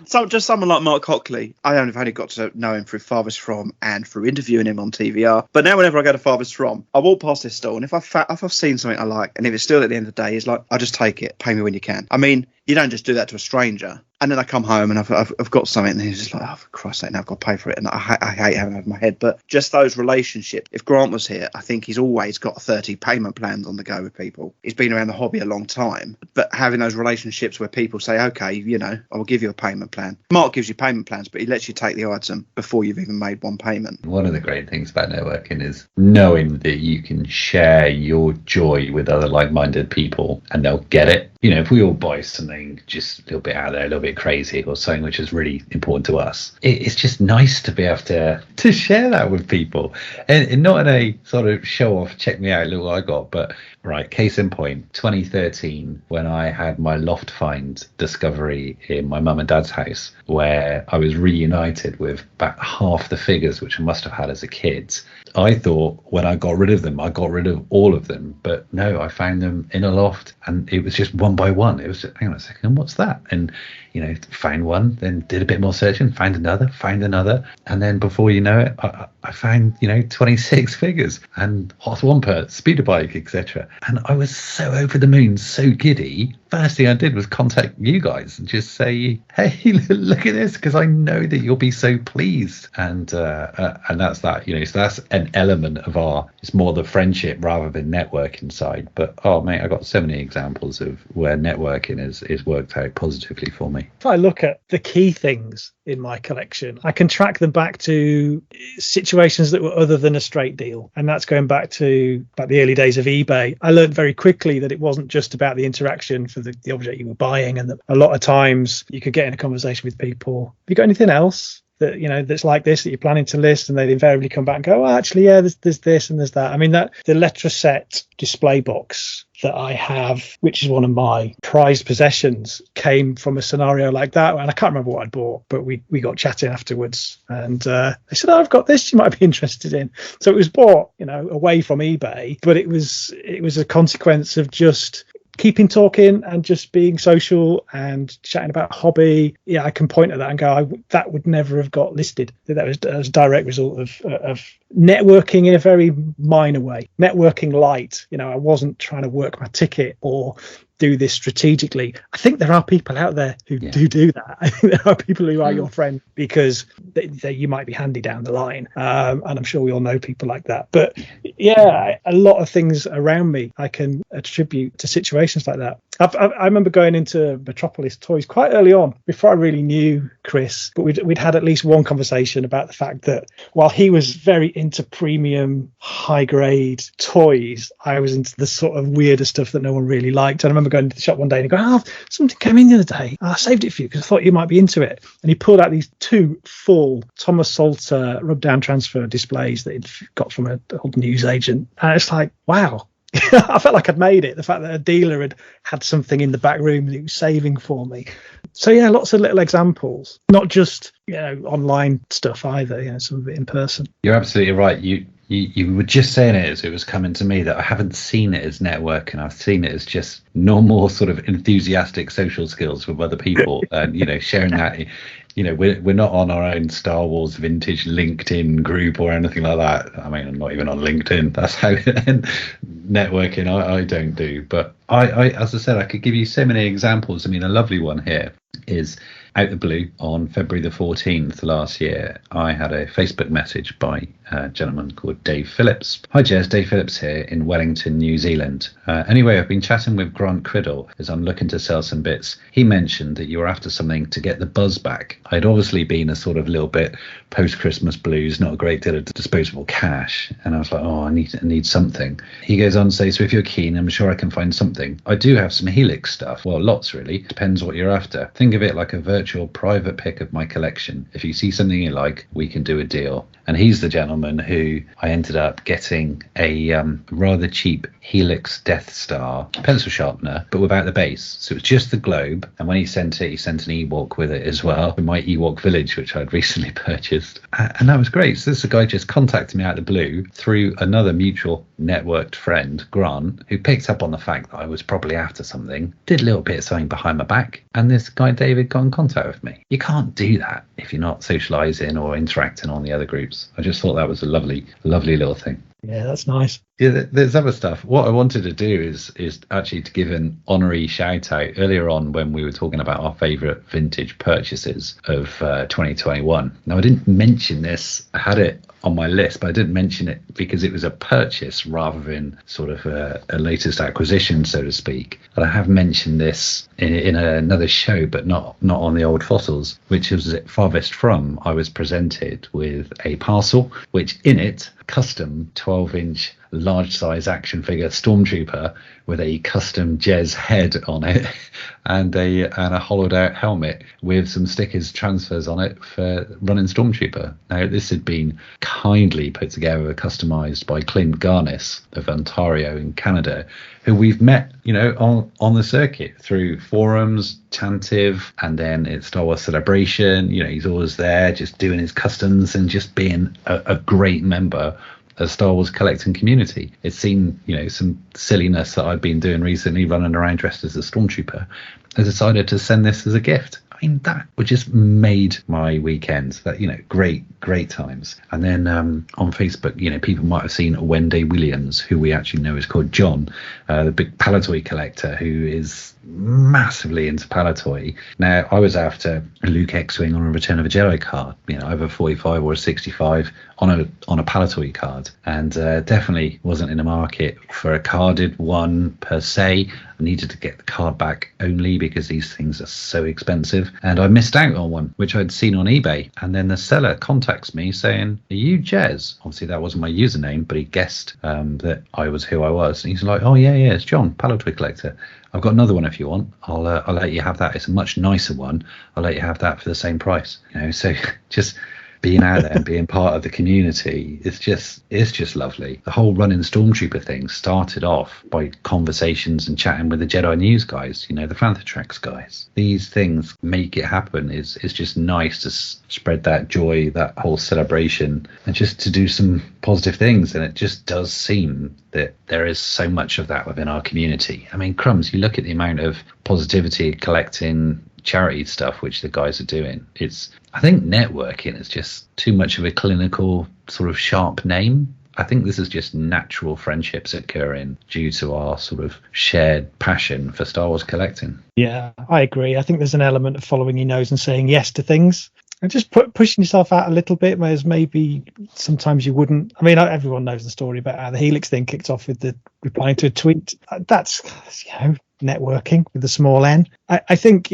So just someone like Mark Hockley, I've only got to know him through Farthest From and through interviewing him on TVR. But now whenever I go to Farthest From, I walk past this store, and if I've seen something I like, and if it's still at the end of the day, it's like, I'll just take it, pay me when you can. I mean, you don't just do that to a stranger. And then I come home and I've got something, and he's just like, oh, for Christ's sake, now I've got to pay for it. And I hate having it over my head. But just those relationships. If Grant was here, I think he's always got 30 payment plans on the go with people. He's been around the hobby a long time. But having those relationships where people say, okay, I will give you a payment plan. Mark gives you payment plans, but he lets you take the item before you've even made one payment. One of the great things about networking is knowing that you can share your joy with other like-minded people and they'll get it. If we all buy something just a little bit out there, a little bit crazy, or something which is really important to us, it's just nice to be able to share that with people, and not in a sort of show off, check me out, look what I got. But right, case in point, 2013, when I had my loft find discovery in my mum and dad's house, where I was reunited with about half the figures which I must have had as a kid. I thought when I got rid of them, I got rid of all of them, but no, I found them in a loft, and it was just one by one. It was just, hang on a second, what's that? And found one, then did a bit more searching, found another, and then before you know it, I found 26 figures and Hot Wamper, speeder bike, etc. And I was so over the moon, so giddy. First thing I did was contact you guys and just say, hey, look at this, because I know that you'll be so pleased. And that's that. So that's an element of it's more the friendship rather than networking side. But oh mate, I got so many examples of where networking is worked out positively for me. If I look at the key things in my collection, I can track them back to situations that were other than a straight deal. And that's going back to the early days of eBay. I learned very quickly that it wasn't just about the interaction for the object you were buying, and that a lot of times you could get in a conversation with people. Have you got anything else that, that's like this that you're planning to list, and they'd invariably come back and go, oh, actually, yeah, there's this and there's that. I mean, that the Letraset display box that I have, which is one of my prized possessions, came from a scenario like that. And I can't remember what I'd bought, but we got chatting afterwards, and they said, oh, I've got this you might be interested in. So it was bought, away from eBay, but it was a consequence of just keeping talking and just being social and chatting about hobby. Yeah, I can point at that and go, that would never have got listed. That was a direct result of networking in a very minor way, networking light. I wasn't trying to work my ticket or do this strategically. I think there are people out there who do that. I think there are people who are your friend because you might be handy down the line, and I'm sure we all know people like that. But yeah, a lot of things around me I can attribute to situations like that. I remember going into Metropolis Toys quite early on, before I really knew Chris, but we'd had at least one conversation about the fact that while he was very into premium, high-grade toys, I was into the sort of weirder stuff that no one really liked. And I remember going to the shop one day and going, something came in the other day. I saved it for you because I thought you might be into it. And he pulled out these 2 full Thomas Salter rub-down transfer displays that he'd got from an old newsagent. And it's like, wow. I felt like I'd made it. The fact that a dealer had something in the back room that he was saving for me. So yeah, lots of little examples, not just online stuff either. Some of it in person. You're absolutely right. You were just saying it as it was coming to me that I haven't seen it as networking. I've seen it as just normal sort of enthusiastic social skills with other people, and sharing that. We're not on our own Star Wars vintage LinkedIn group or anything like that. I mean, I'm not even on LinkedIn. That's how networking I don't do. But I, as I said, I could give you so many examples. I mean, a lovely one here is out the blue on February the 14th last year. I had a Facebook message by a gentleman called Dave Phillips. Hi Jez, Dave Phillips here in Wellington, New Zealand. Anyway, I've been chatting with Grant Criddle as I'm looking to sell some bits. He mentioned that you were after something to get the buzz back. I'd obviously been a sort of little bit post-Christmas blues, not a great deal of disposable cash. And I was like, I need something. He goes on to say, so if you're keen, I'm sure I can find something. I do have some Helix stuff. Well, lots really. Depends what you're after. Think of it like a virtual private pick of my collection. If you see something you like, we can do a deal. And he's the gentleman who I ended up getting a rather cheap Helix Death Star pencil sharpener, but without the base. So it was just the globe. And when he sent an Ewok with it as well, from my Ewok Village, which I'd recently purchased. And that was great. So this guy just contacted me out of the blue through another mutual networked friend, Grant, who picked up on the fact that I was probably after something, did a little bit of something behind my back. And this guy, David, got in contact with me. You can't do that if you're not socializing or interacting on the other groups. I just thought that was a lovely little thing. Yeah, that's nice. Yeah, there's other stuff. What I wanted to do is actually to give an honorary shout out earlier on when we were talking about our favourite vintage purchases of 2021. Now, I didn't mention this. I had it on my list, but I didn't mention it because it was a purchase rather than sort of a latest acquisition, so to speak. But I have mentioned this in another show, but not on the old fossils, which was farthest from. I was presented with a parcel, which in it, custom 12-inch large size action figure Stormtrooper with a custom Jez head on it and a hollowed out helmet with some stickers transfers on it for running Stormtrooper. Now this had been kindly put together, customized by Clint Garnis of Ontario in Canada, who we've met on the circuit through forums, Tantive, and then at Star Wars Celebration. He's always there just doing his customs and just being a great member a Star Wars collecting community. It's seen, some silliness that I've been doing recently, running around dressed as a Stormtrooper. I decided to send this as a gift. I mean, that would just made my weekends. That great times. And then on Facebook, people might have seen Wendy Williams, who we actually know is called John, the big Palatoy collector who is massively into Palatoy. Now, I was after a Luke X-Wing on a Return of a Jedi card, either a 45 or a 65 on a Palatoy card, and definitely wasn't in the market for a carded one per se. I needed to get the card back only because these things are so expensive, and I missed out on one which I'd seen on eBay. And then the seller contacts me saying, "Are you Jez?" Obviously that wasn't my username, but he guessed that I was who I was, and he's like, "Oh yeah, it's John, Palatoy Collector. I've got another one if you want. I'll let you have that. It's a much nicer one. I'll let you have that for the same price." So just being out there and being part of the community, it's just lovely. The whole running Stormtrooper thing started off by conversations and chatting with the Jedi News guys, the Fantatrax guys. These things make it happen. It's just nice to spread that joy, that whole celebration, and just to do some positive things. And it just does seem that there is so much of that within our community. I mean, crumbs, you look at the amount of positivity collecting charity stuff which the guys are doing. I think networking is just too much of a clinical sort of sharp name. I think this is just natural friendships occurring due to our sort of shared passion for Star Wars collecting. Yeah, I agree. I think there's an element of following your nose and saying yes to things. And just pushing yourself out a little bit, whereas maybe sometimes you wouldn't. I mean, everyone knows the story about how the Helix thing kicked off with the replying to a tweet. That's, networking with a small n. I think,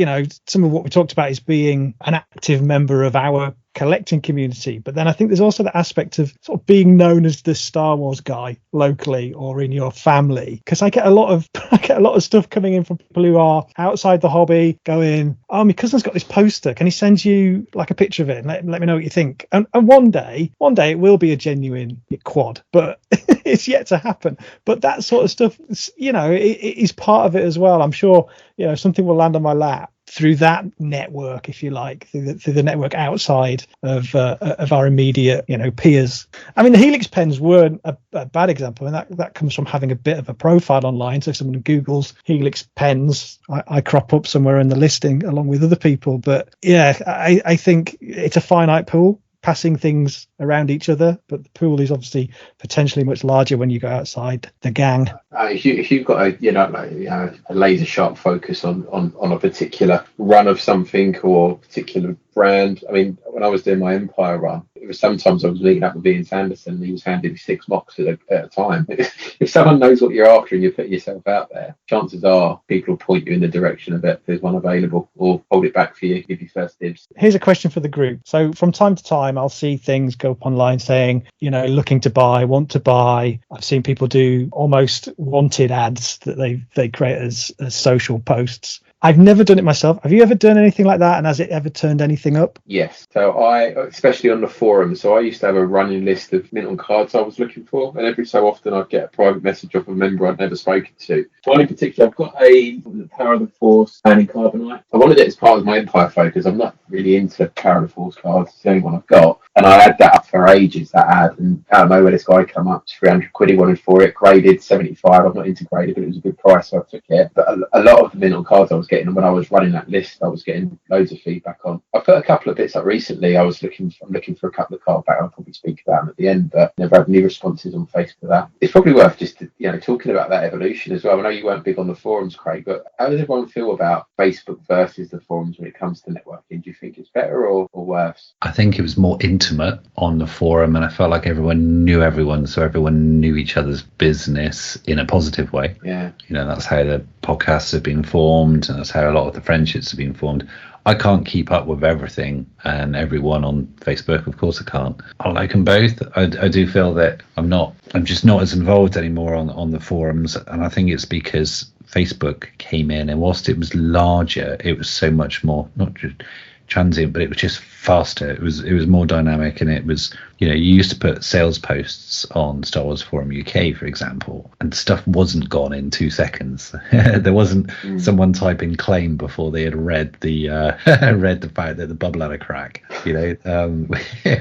some of what we talked about is being an active member of our collecting community, but then I think there's also the aspect of sort of being known as the Star Wars guy locally or in your family, because I get a lot of stuff coming in from people who are outside the hobby going, "Oh, my cousin's got this poster, can he send you like a picture of it and let me know what you think?" And one day it will be a genuine quad, but it's yet to happen. But that sort of stuff, it is part of it as well. I'm sure something will land on my lap through that network, if you like, through the network outside of our immediate peers. I mean, the Helix pens weren't a bad example, and that comes from having a bit of a profile online. So if someone Googles Helix pens, I crop up somewhere in the listing along with other people. But yeah, I think it's a finite pool, passing things around each other, but the pool is obviously potentially much larger when you go outside the gang. If you've got a laser sharp focus on a particular run of something or particular brand. I mean, when I was doing my Empire run, it was sometimes I was meeting up with Ian Sanderson and he was handing me 6 mocks at a time. If someone knows what you're after and you put yourself out there, chances are people will point you in the direction of it if there's one available, or hold it back for you, give you first dibs. Here's a question for the group. So from time to time, I'll see things go up online saying, looking to buy, want to buy. I've seen people do almost wanted ads that they create as social posts. I've never done it myself. Have you ever done anything like that? And has it ever turned anything up? Yes. So especially on the forum, so I used to have a running list of mint on cards I was looking for, and every so often I'd get a private message off a member I'd never spoken to. One in particular, I've got a Power of the Force and in Carbonite. I wanted it as part of my Empire focus. I'm not really into Power of the Force cards. It's the only one I've got. And I had that up for ages, that ad, and out of nowhere this guy come up, 300 quid he wanted for it, graded 75. I'm not into graded, but it was a good price, so I took it. But a lot of the mint on cards I was getting, when I was running that list, I was getting loads of feedback on. I put a couple of bits up recently. I'm looking for a couple of card back. I'll probably speak about them at the end, but never had any responses on Facebook for that. It's probably worth just talking about that evolution as well. I know you weren't big on the forums, Craig, but how does everyone feel about Facebook versus the forums when it comes to networking? Do you think it's better or worse? I think it was more intimate on the forum, and I felt like everyone knew everyone, so everyone knew each other's business in a positive way. Yeah. That's how the podcasts have been formed, and that's how a lot of the friendships have been formed. I can't keep up with everything and everyone on Facebook. Of course I can't. I like them both. I do feel that I'm just not as involved anymore on the forums, and I think it's because Facebook came in, and whilst it was larger, it was so much more, not just transient, but it was just faster. It was more dynamic, and it was, you used to put sales posts on Star Wars Forum UK, for example, and stuff wasn't gone in 2 seconds. There wasn't someone typing claim before they had read the fact that the bubble had a crack,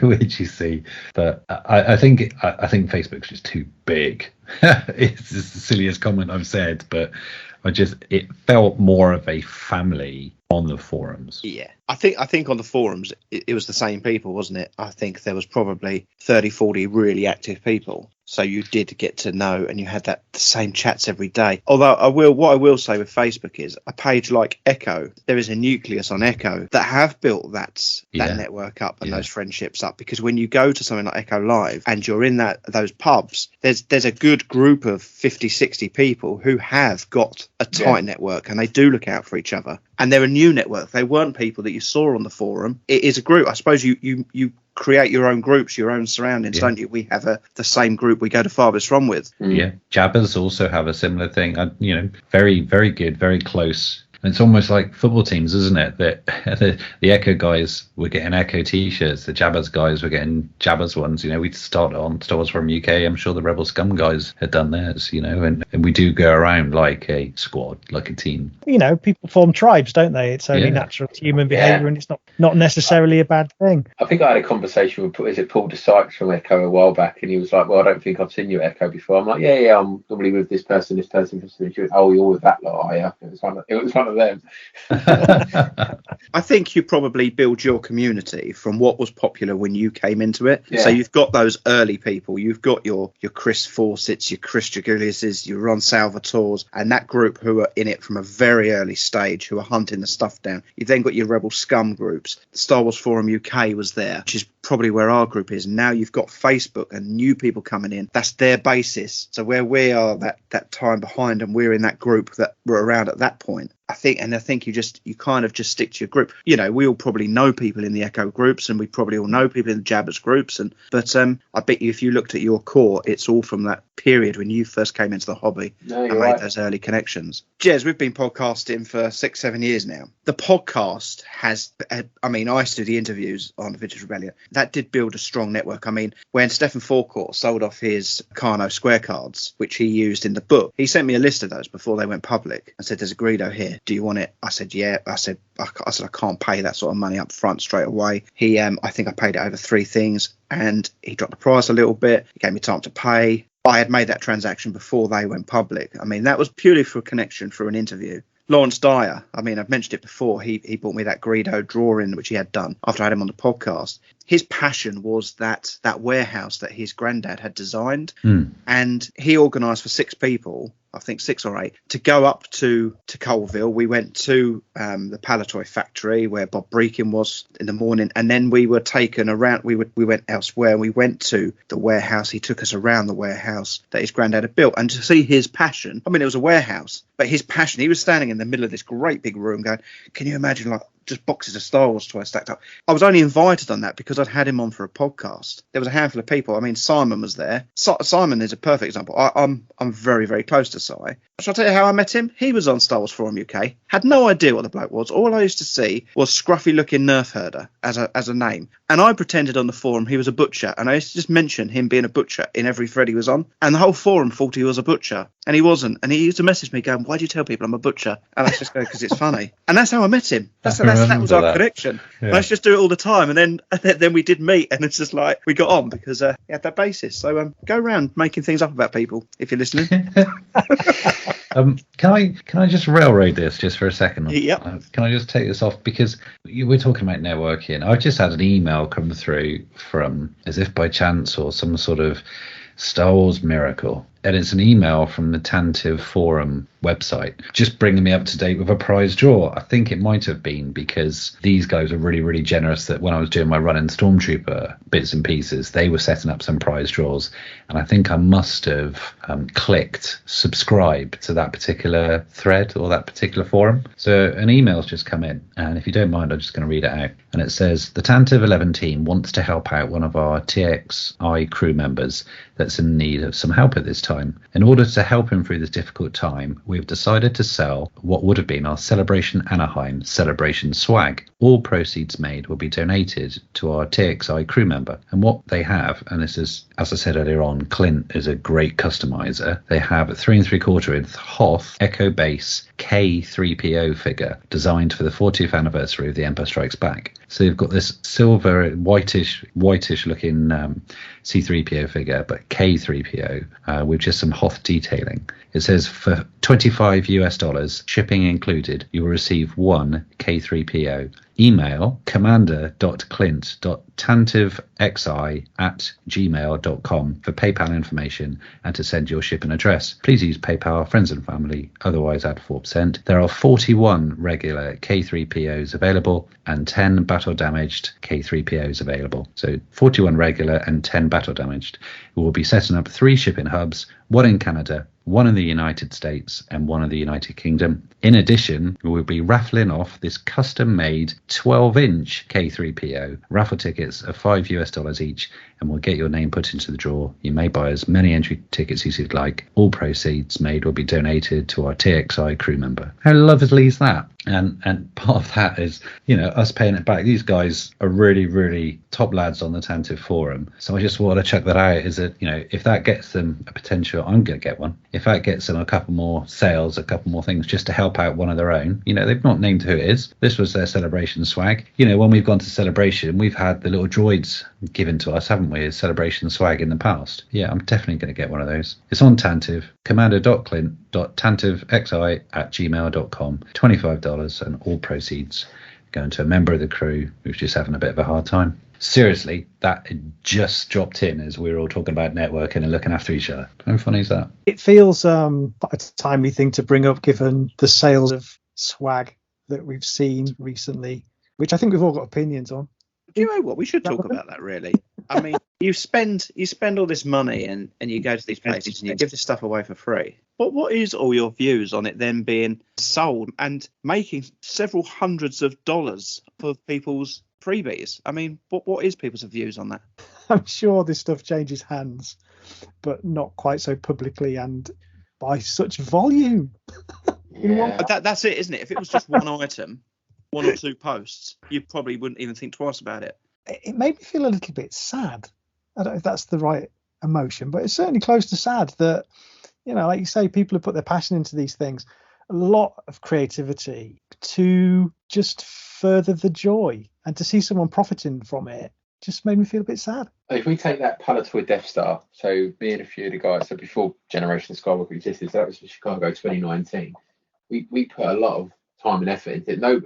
which you see. But I think Facebook's just too big. It's just the silliest comment I've said, but it felt more of a family on the forums. Yeah, I think on the forums it was the same people, wasn't it? I think there was probably probably 30, 40 really active people. So you did get to know, and you had the same chats every day. Although what I will say with Facebook is a page like Echo, there is a nucleus on Echo that have built that network up and those friendships up. Because when you go to something like Echo Live and you're in those pubs, there's a good group of 50, 60 people who have got a tight network, and they do look out for each other. And they're a new network. They weren't people that you saw on the forum. It is a group. I suppose you create your own groups, your own surroundings, don't you? We have the same group we go to farthest from with. Yeah, Jabbers also have a similar thing. Very, very good, very close. It's almost like football teams, isn't it? That the Echo guys were getting Echo T-shirts, the Jabbers guys were getting Jabbers ones. We started on Star Wars Forum UK. I'm sure the Rebel Scum guys had done theirs. And we do go around like a squad, like a team. People form tribes, don't they? It's only natural human behaviour, and it's not necessarily a bad thing. I think I had a conversation with Paul DeSykes from Echo a while back, and he was like, "Well, I don't think I've seen you at Echo before." I'm like, "Yeah, I'm normally with this person. Oh, you're with that lot, are you?" It was one of them. I think you probably build your community from what was popular when you came into it. So you've got those early people. You've got your Chris Fawcett's, your Chris Dragulius's, your Ron Salvatore's, and that group who are in it from a very early stage, who are hunting the stuff down. You've then got your Rebel Scum groups. The Star Wars Forum UK was there, which is probably where our group is. Now you've got Facebook and new people coming in. That's their basis. So where we are that time behind, and we're in that group that were around at that point. I think you kind of just stick to your group. We all probably know people in the Echo groups, and we probably all know people in the Jabbers groups. But I bet you if you looked at your core, it's all from that period when you first came into the hobby and made those early connections. Jez, we've been podcasting for 6-7 years now. The podcast has, I used to do the interviews on the Vintage Rebellion. That did build a strong network. When Stephen Forecourt sold off his Carno square cards, which he used in the book, he sent me a list of those before they went public and said, "There's a Greedo here. Do you want it?" I said, "Yeah." I said I can't pay that sort of money up front straight away. He, I think I paid it over 3 things, and he dropped the price a little bit. He gave me time to pay. I had made that transaction before they went public. That was purely for a connection, for an interview. Lawrence Dyer, I've mentioned it before. He bought me that Greedo drawing, which he had done after I had him on the podcast. His passion was that warehouse that his granddad had designed, and he organised for 6 people, I think 6 or 8, to go up to Colville. We went to the Palatoy factory where Bob Breakin was in the morning, and then we were taken around. We went elsewhere. We went to the warehouse. He took us around the warehouse that his granddad had built, and to see his passion. It was a warehouse, but his passion. He was standing in the middle of this great big room, going, "Can you imagine just boxes of Star Wars toys stacked up?" I was only invited on that because I'd had him on for a podcast. There was a handful of people. Simon was there. Simon is a perfect example. I'm very, very close to Si. Shall I tell you how I met him? He was on Star Wars Forum UK. Had no idea what the bloke was. All I used to see was scruffy looking Nerf herder as a name. And I pretended on the forum he was a butcher. And I used to just mention him being a butcher in every thread he was on. And the whole forum thought he was a butcher. And he wasn't. And he used to message me going, "Why do you tell people I'm a butcher?" And I just go, "Because it's funny." And that's how I met him. That was our connection. Yeah. And I used to just do it all the time. And then we did meet. And it's just like we got on because he had that basis. So go around making things up about people if you're listening. Can I just railroad this just for a second? Yep. Can I just take this off, because we're talking about networking. I've just had an email come through from, as if by chance or some sort of Star Wars miracle, and it's an email from the Tantive Forum website just bringing me up to date with a prize draw. I think it might have been because these guys are really, really generous that when I was doing my run in Stormtrooper bits and pieces, they were setting up some prize draws, and I think I must have clicked subscribe to that particular thread or that particular forum. So an email's just come in, and if you don't mind, I'm just going to read it out. And it says, "The Tantive 11 team wants to help out one of our TXI crew members that's in need of some help at this time. In order to help him through this difficult time, we've decided to sell what would have been our Celebration Anaheim Celebration swag. All proceeds made will be donated to our TXI crew member." And what they have, and this is, as I said earlier on, Clint is a great customizer. They have a 3 3/4 inch Hoth Echo Base K3PO figure designed for the 40th anniversary of The Empire Strikes Back. So you've got this silver, whitish looking C3PO figure, but K3PO with just some Hoth detailing. It says for $25 US, shipping included, you will receive 1 K3PO. email commander.clint.tantivexi@gmail.com for PayPal information and to send your shipping address. Please use PayPal, friends and family, otherwise add 4%. There are 41 regular K3POs available and 10 battle damaged K3POs available. So 41 regular and 10 battle damaged. We will be setting up 3 shipping hubs, one in Canada, one in the United States, and one in the United Kingdom. In addition, we will be raffling off this custom-made 12-inch K3PO. Raffle tickets are $5 each, and we'll get your name put into the draw. You may buy as many entry tickets as you'd like. All proceeds made will be donated to our TXI crew member. How lovely is that? And part of that is, us paying it back. These guys are really, really top lads on the Tantive forum. So I just want to check that out. Is that, if that gets them a potential, I'm going to get one. If that gets them a couple more sales, a couple more things, just to help out one of their own. They've not named who it is. This was their Celebration swag. When we've gone to Celebration, we've had the little droids given to us, haven't we, as Celebration swag in the past. Yeah, I'm definitely going to get one of those. It's on Tantive, commander.clint.tantivexi@gmail.com. $25, and all proceeds going to a member of the crew who's just having a bit of a hard time. Seriously, that just dropped in as we were all talking about networking and looking after each other. How funny is that? It feels quite a timely thing to bring up, given the sales of swag that we've seen recently, which I think we've all got opinions on. Do you know what? We should talk about that, really. I mean, you spend all this money and you go to these places and you give this stuff away for free. But what is all your views on it then being sold and making several hundreds of dollars for people's freebies? I mean, what is people's views on that? I'm sure this stuff changes hands, but not quite so publicly and by such volume. Yeah. That's it, isn't it? If it was just one item, 1 or 2 posts, you probably wouldn't even think twice about it. It made me feel a little bit sad. I don't know if that's the right emotion, but it's certainly close to sad that, like you say, people have put their passion into these things, a lot of creativity to just further the joy, and to see someone profiting from it just made me feel a bit sad. If we take that Palatoy Death Star, so me and a few of the guys, so before Generation Skywalker existed, so that was in Chicago 2019, we put a lot of time and effort into it. No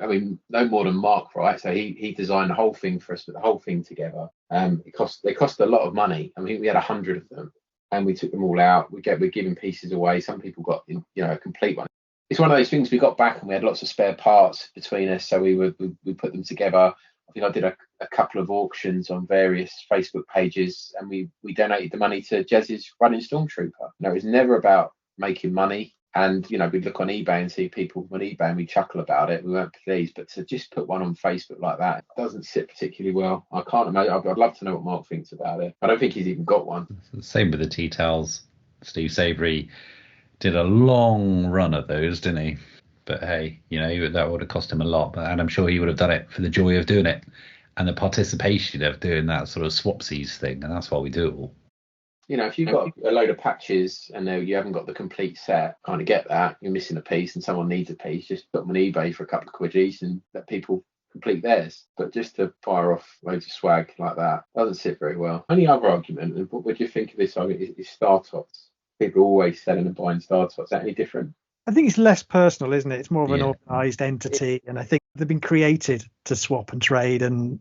more than Mark, right? So he designed the whole thing for us, put the whole thing together. They cost a lot of money. I mean, we had 100 of them, and we took them all out. We're giving pieces away. Some people got a complete one. It's one of those things we got back, and we had lots of spare parts between us, so we put them together. I think I did a couple of auctions on various Facebook pages, and we donated the money to Jez's running Stormtrooper. It was never about making money. And, we look on eBay and see people on eBay and we chuckle about it. We weren't pleased. But to just put one on Facebook like that doesn't sit particularly well. I can't imagine. I'd love to know what Mark thinks about it. I don't think he's even got one. Same with the tea towels. Steve Savory did a long run of those, didn't he? But hey, that would have cost him a lot. And I'm sure he would have done it for the joy of doing it and the participation of doing that sort of swapsies thing. And that's why we do it all. If you've got a load of patches and you haven't got the complete set, kind of get that. You're missing a piece and someone needs a piece, just put them on eBay for a couple of quid each and let people complete theirs. But just to fire off loads of swag like that doesn't sit very well. Only other argument, and what do you think of this argument, is Star Tots. People are always selling and buying Star Tots. Is that any different? I think it's less personal, isn't it? It's more of an organised entity, and I think they've been created to swap and trade and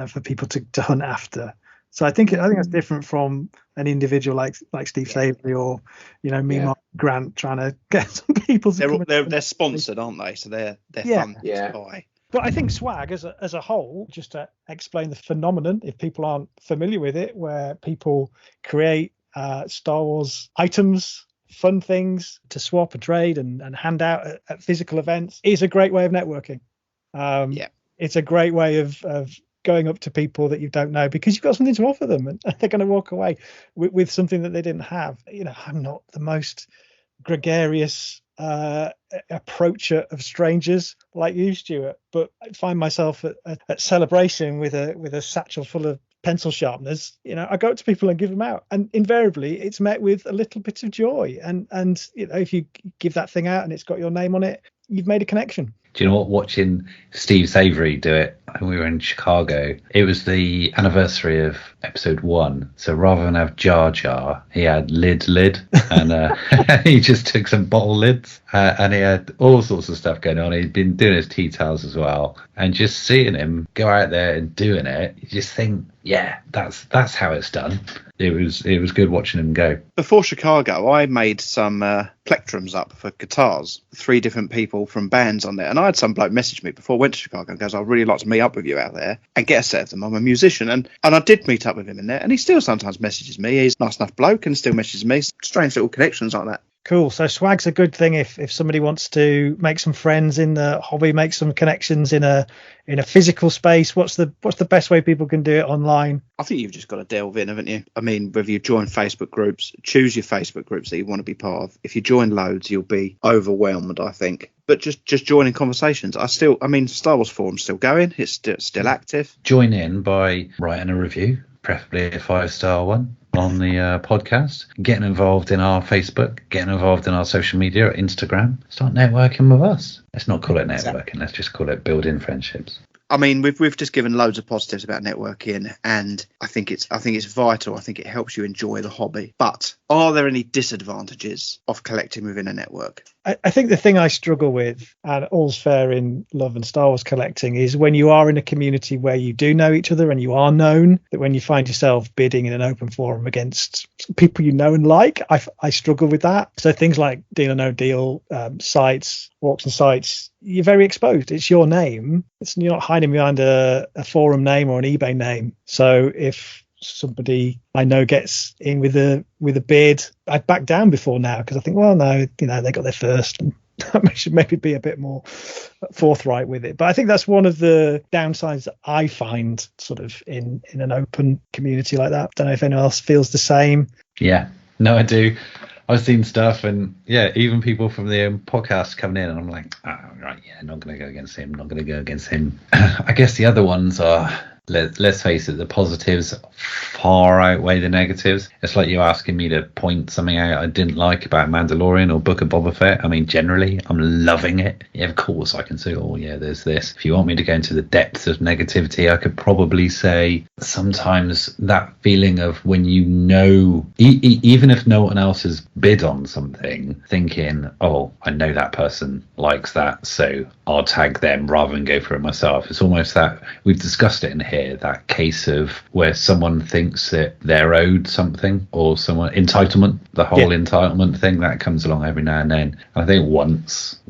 for people to hunt after. So I think that's different from an individual like Steve Savory or Mark Grant trying to get some people to they're sponsored, aren't they? So they're fun to buy. But I think swag as a whole, just to explain the phenomenon, if people aren't familiar with it, where people create Star Wars items, fun things to swap and trade and hand out at physical events, is a great way of networking. It's a great way of going up to people that you don't know because you've got something to offer them, and they're going to walk away with something that they didn't have. I'm not the most gregarious approacher of strangers like you, Stuart, but I find myself at Celebration with a satchel full of pencil sharpeners. I go up to people and give them out, and invariably it's met with a little bit of joy. And if you give that thing out and it's got your name on it, you've made a connection. Do you know what? Watching Steve Savory do it when we were in Chicago, it was the anniversary of episode 1. So rather than have Jar Jar, he had Lid, and he just took some bottle lids, and he had all sorts of stuff going on. He'd been doing his tea towels as well, and just seeing him go out there and doing it, you just think, yeah, that's how it's done. It was good watching him go. Before Chicago, I made some plectrums up for guitars. 3 different people from bands on there. And I had some bloke message me before I went to Chicago and goes, I'd really like to meet up with you out there and get a set of them. I'm a musician. And I did meet up with him in there. And he still sometimes messages me. He's a nice enough bloke and still messages me. Strange little connections like that. Cool. So swag's a good thing if somebody wants to make some friends in the hobby, make some connections in a physical space. What's the best way people can do it online? I think you've just got to delve in, haven't you? I mean, whether you join Facebook groups, choose your Facebook groups that you want to be part of. If you join loads, you'll be overwhelmed, I think. But just joining conversations. Star Wars Forum's still going. It's still active. Join in by writing a review, preferably a 5-star one, on the podcast, getting involved in our Facebook, getting involved in our social media, Instagram. Start networking with us. Let's not call it networking. Let's just call it building friendships. I mean, we've just given loads of positives about networking, and I think it's vital. I think it helps you enjoy the hobby. But are there any disadvantages of collecting within a network? I think the thing I struggle with, and all's fair in love and Star Wars collecting, is when you are in a community where you do know each other and you are known, that when you find yourself bidding in an open forum against people you know and like, I struggle with that. So things like Deal or No Deal sites, auction sites, you're very exposed. It's your name. You're not hiding behind a forum name or an eBay name. So if somebody I know gets in with a bid, I'd back down before now, because I think, well, no, they got there first, and I should maybe be a bit more forthright with it. But I think that's one of the downsides that I find sort of in an open community like that. Don't know if anyone else feels the same. Yeah, no, I do. I've seen stuff, and yeah, even people from the podcast coming in, and I'm like, right, yeah, not going to go against him. I guess the other ones are, let's face it, the positives far outweigh the negatives. It's like you asking me to point something out I didn't like about Mandalorian or Book of Boba Fett. I mean, generally, I'm loving it. Yeah, of course, I can say, oh, yeah, there's this. If you want me to go into the depths of negativity, I could probably say sometimes that feeling of when you know, even if no one else has bid on something, thinking, oh, I know that person likes that, so I'll tag them rather than go for it myself. It's almost that, we've discussed it in here, that case of where someone thinks that they're owed something, or someone entitlement, the whole entitlement thing that comes along every now and then. I think once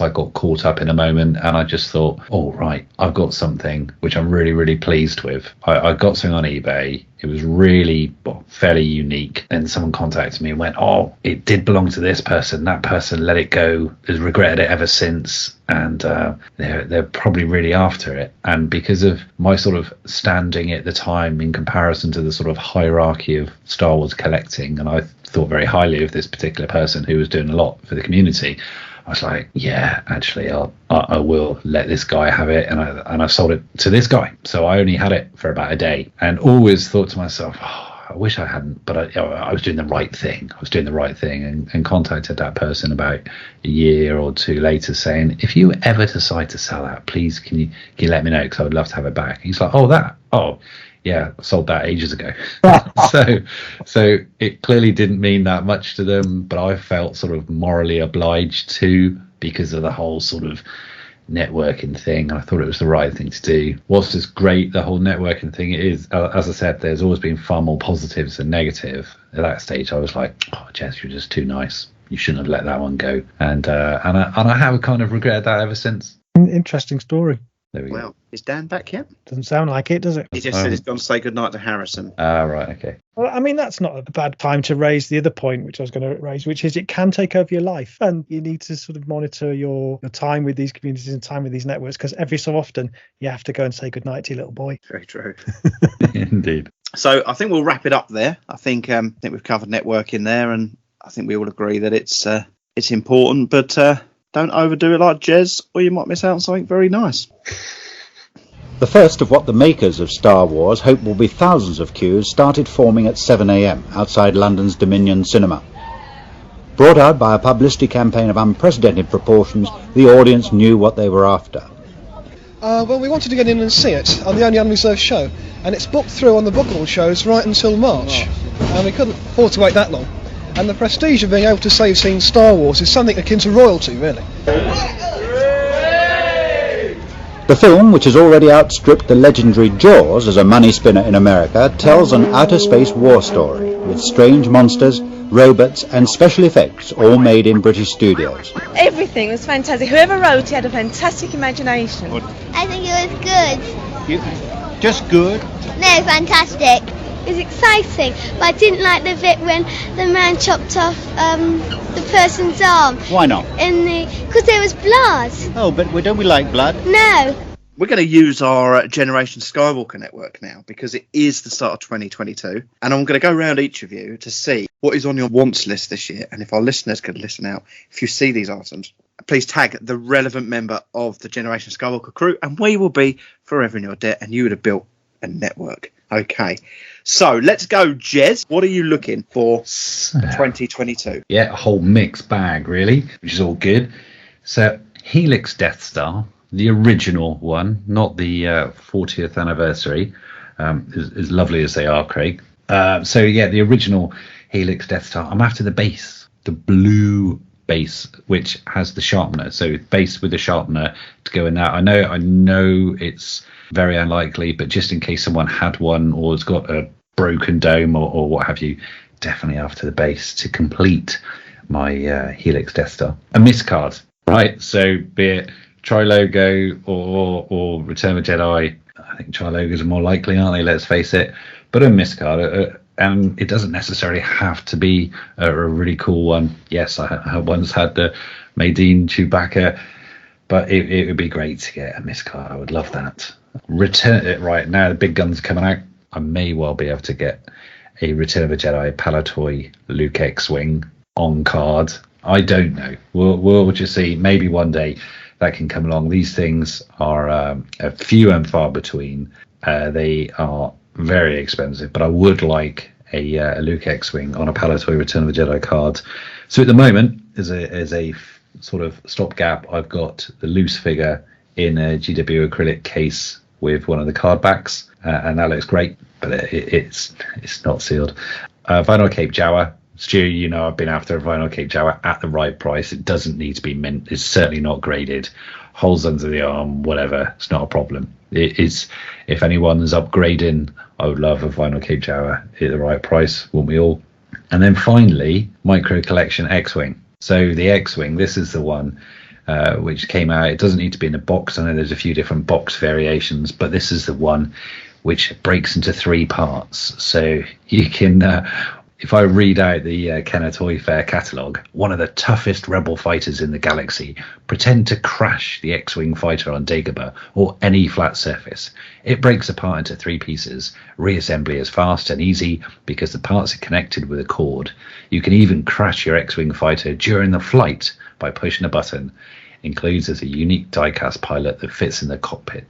I got caught up in a moment, and I just thought, oh right, I've got something which I'm really, really pleased with. I got something on eBay. It was really fairly unique. And someone contacted me and went, oh, it did belong to this person. That person let it go, has regretted it ever since. And they're probably really after it. And because of my sort of standing at the time in comparison to the sort of hierarchy of Star Wars collecting, and I thought very highly of this particular person who was doing a lot for the community, I was like, yeah, actually, I will let this guy have it, and I sold it to this guy. So I only had it for about a day, and always thought to myself, oh, I wish I hadn't, but I was doing the right thing. And contacted that person about a year or two later, saying, if you ever decide to sell that, please can you let me know, because I would love to have it back. And he's like, yeah, I sold that ages ago. So it clearly didn't mean that much to them, but I felt sort of morally obliged to, because of the whole sort of networking thing. I thought it was the right thing to do. Whilst it's great, the whole networking thing, it is, as I said, there's always been far more positives than negative. At that stage, I was like, oh, Jess, you're just too nice. You shouldn't have let that one go. And I have kind of regretted that ever since. Interesting story. There we go. Is Dan back yet? Doesn't sound like it, does it? He just said he's gone to say goodnight to Harrison. Right, okay. Well, I mean, that's not a bad time to raise the other point, which I was going to raise, which is it can take over your life, and you need to sort of monitor your time with these communities and time with these networks, because every so often you have to go and say goodnight to your little boy. Very true. Indeed. So I think we'll wrap it up there. I think we've covered networking there, and I think we all agree that it's important, but don't overdo it like Jez, or you might miss out on something very nice. The first of what the makers of Star Wars hope will be thousands of queues started forming at 7 a.m. outside London's Dominion Cinema. Brought out by a publicity campaign of unprecedented proportions, the audience knew what they were after. Well, we wanted to get in and see it on the only unreserved show, and it's booked through on the bookable shows right until March, and we couldn't afford to wait that long. And the prestige of being able to say you've seen Star Wars is something akin to royalty, really. The film, which has already outstripped the legendary Jaws as a money spinner in America, tells an outer space war story with strange monsters, robots and special effects all made in British studios. Everything was fantastic. Whoever wrote it had a fantastic imagination. I think it was good. Just good? No, fantastic. It was exciting, but I didn't like the bit when the man chopped off the person's arm. Why not? Because there was blood. Oh, but don't we like blood? No. We're going to use our Generation Skywalker network now because it is the start of 2022, and I'm going to go around each of you to see what is on your wants list this year, and if our listeners could listen out, if you see these items, please tag the relevant member of the Generation Skywalker crew, and we will be forever in your debt, and you would have built a network. Okay, so let's go, Jez. What are you looking for 2022? Yeah, a whole mixed bag, really, which is all good. So, Helix Death Star, the original one, not the 40th anniversary, as lovely as they are, Craig. So, yeah, the original Helix Death Star. I'm after the base, the blue base, which has the sharpener. So, base with the sharpener to go in that. I know it's very unlikely, but just in case someone had one or has got a broken dome or what have you, definitely after the base to complete my Helix Death Star. A miscard, right? So be it Tri-Logo or Return of the Jedi. I think Tri-Logos are more likely, aren't they? Let's face it. But a miscard, and it doesn't necessarily have to be a really cool one. Yes, I once had the Maydeen Chewbacca, but it would be great to get a miscard. I would love that. Return it right now. The big guns are coming out. I may well be able to get a Return of the Jedi Palatoy Luke X-Wing on card. I don't know. We'll just see. Maybe one day that can come along. These things are a few and far between. They are very expensive, but I would like a Luke X-Wing on a Palatoy Return of the Jedi card. So at the moment, as a sort of stopgap, I've got the loose figure in a GW acrylic case with one of the card backs, and that looks great, but it's not sealed. Vinyl Cape Jawa. Stu, you know I've been after a Vinyl Cape Jawa at the right price. It doesn't need to be mint. It's certainly not graded. Holes under the arm, whatever. It's not a problem. It is. If anyone's upgrading, I would love a Vinyl Cape Jawa at the right price. Won't we all? And then finally, Micro Collection X-Wing. So the X-Wing, this is the one which came out. It doesn't need to be in a box. I know there's a few different box variations, but this is the one which breaks into 3 parts. So you can, if I read out the Kenner Toy Fair catalogue, one of the toughest rebel fighters in the galaxy, pretend to crash the X-Wing fighter on Dagobah or any flat surface. It breaks apart into 3 pieces. Reassembly is fast and easy because the parts are connected with a cord. You can even crash your X-Wing fighter during the flight by pushing a button. Includes as a unique die-cast pilot that fits in the cockpit.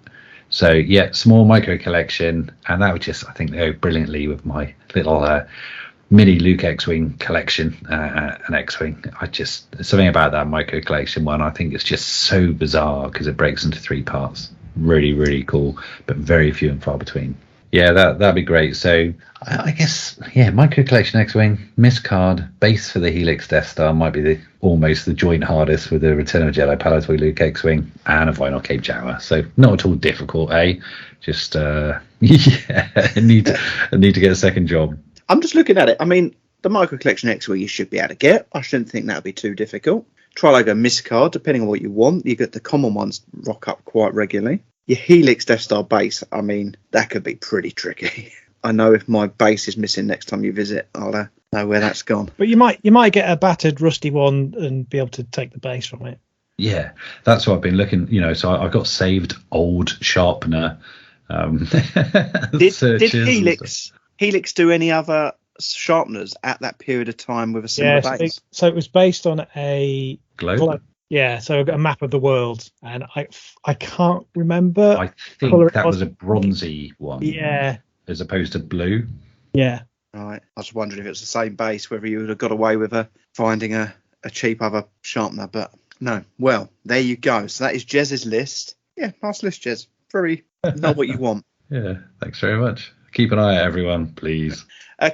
So yeah, small micro collection, and that would just, I think, go brilliantly with my little mini Luke X-Wing collection, an X-Wing. Something about that micro collection one, I think it's just so bizarre because it breaks into 3 parts. Really, really cool, but very few and far between. Yeah, that'd be great. So I guess, yeah, micro collection X-Wing, miscard, base for the Helix Death Star might be almost the joint hardest with the Return of the Jedi Palatoy Luke X-Wing and a Vinyl Cape Jawa. So not at all difficult, Just yeah, I need to get a second job. I'm just looking at it. I mean, the micro collection X-Wing you should be able to get. I shouldn't think that would be too difficult. Tri-Logo miscard, depending on what you want. You get the common ones rock up quite regularly. Your Helix Death Star base, I mean, that could be pretty tricky. I know if my base is missing next time you visit, I'll know where that's gone. But you might get a battered, rusty one and be able to take the base from it. Yeah, that's what I've been looking. So I've got saved old sharpener. Did Helix do any other sharpeners at that period of time with a similar base? So it was based on a globe. Yeah, so I got a map of the world, and I can't remember. I think that was a bronzy one. Yeah. As opposed to blue. Yeah. Right. I was wondering if it was the same base, whether you would have got away with finding a cheap other sharpener, but no. Well, there you go. So that is Jez's list. Yeah, nice list, Jez. Very know what you want. Yeah, thanks very much. Keep an eye out, everyone, please.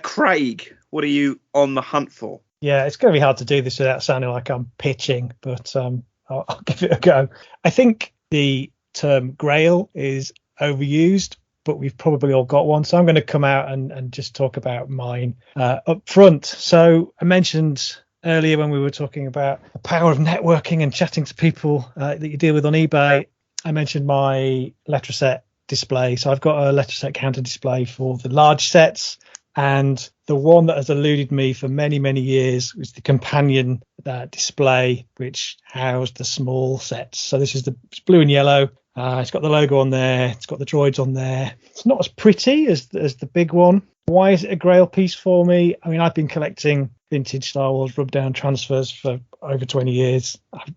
Craig, what are you on the hunt for? Yeah, it's going to be hard to do this without sounding like I'm pitching, but I'll give it a go. I think the term grail is overused, but we've probably all got one. So I'm going to come out and just talk about mine up front. So I mentioned earlier when we were talking about the power of networking and chatting to people that you deal with on eBay, I mentioned my Letraset display. So I've got a Letraset counter display for the large sets. And the one that has eluded me for many, many years was the companion display, which housed the small sets. So this is it's blue and yellow. It's got the logo on there. It's got the droids on there. It's not as pretty as the big one. Why is it a grail piece for me? I mean, I've been collecting vintage Star Wars rub-down transfers for over 20 years.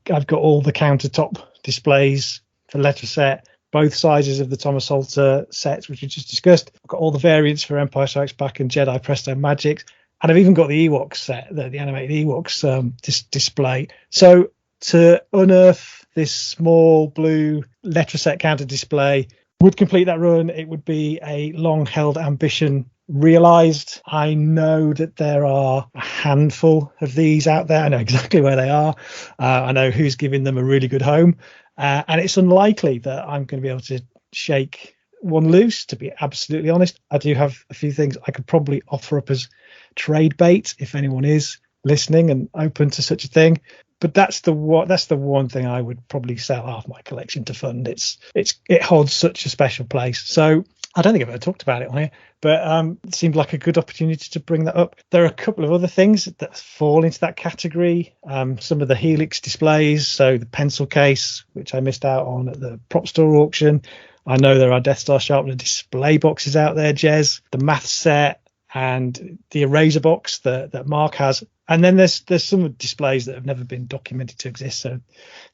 I've got all the countertop displays for Letraset, both sizes of the Thomas Salter sets, which we just discussed. I've got all the variants for Empire Strikes Back and Jedi Presto Magics. And I've even got the Ewoks set, the animated Ewoks display. So to unearth this small blue Letraset counter display would complete that run. It would be a long-held ambition realized. I know that there are a handful of these out there. I know exactly where they are. I know who's giving them a really good home. And it's unlikely that I'm going to be able to shake one loose, to be absolutely honest. I do have a few things I could probably offer up as trade bait if anyone is listening and open to such a thing. But that's the one thing I would probably sell half my collection to fund. It holds such a special place. So I don't think I've ever talked about it on here, but it seemed like a good opportunity to bring that up. There are a couple of other things that fall into that category. Some of the Helix displays, so the pencil case, which I missed out on at the prop store auction. I know there are Death Star Sharpener display boxes out there, Jez, the math set, and the eraser box that Mark has. And then there's some displays that have never been documented to exist. So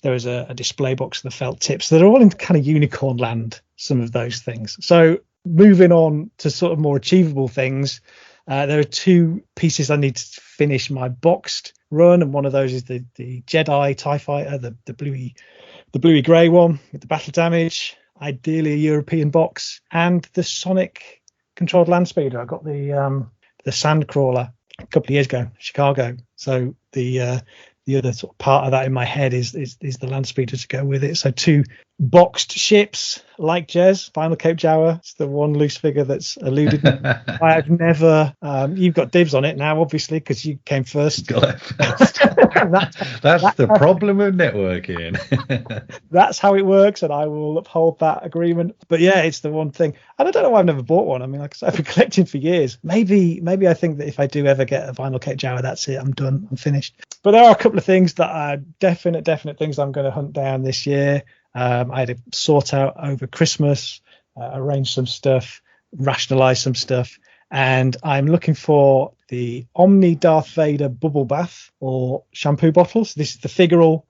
there is a display box of the felt tips. They're all in kind of unicorn land, some of those things. So moving on to sort of more achievable things, there are two pieces I need to finish my boxed run, and one of those is the Jedi TIE Fighter, the bluey grey one with the battle damage, ideally a European box, and the Sonic controlled land speeder. I got the Sandcrawler a couple of years ago, Chicago. So the other sort of part of that in my head is the land speeder to go with it. So two boxed ships like Jez, Final Cape Jawa. It's the one loose figure that's eluded me. I have never. You've got dibs on it now, obviously, because you came first. That's the problem with networking. That's how it works, and I will uphold that agreement. But yeah, it's the one thing, and I don't know why I've never bought one. I mean, like I said, I've been collecting for years. Maybe I think that if I do ever get a Final Cape Jawa, that's it. I'm done. I'm finished. But there are a couple of things that are definite things I'm going to hunt down this year. I had to sort out over Christmas, arrange some stuff, rationalize some stuff, and I'm looking for the Omni Darth Vader bubble bath or shampoo bottles. This is the figural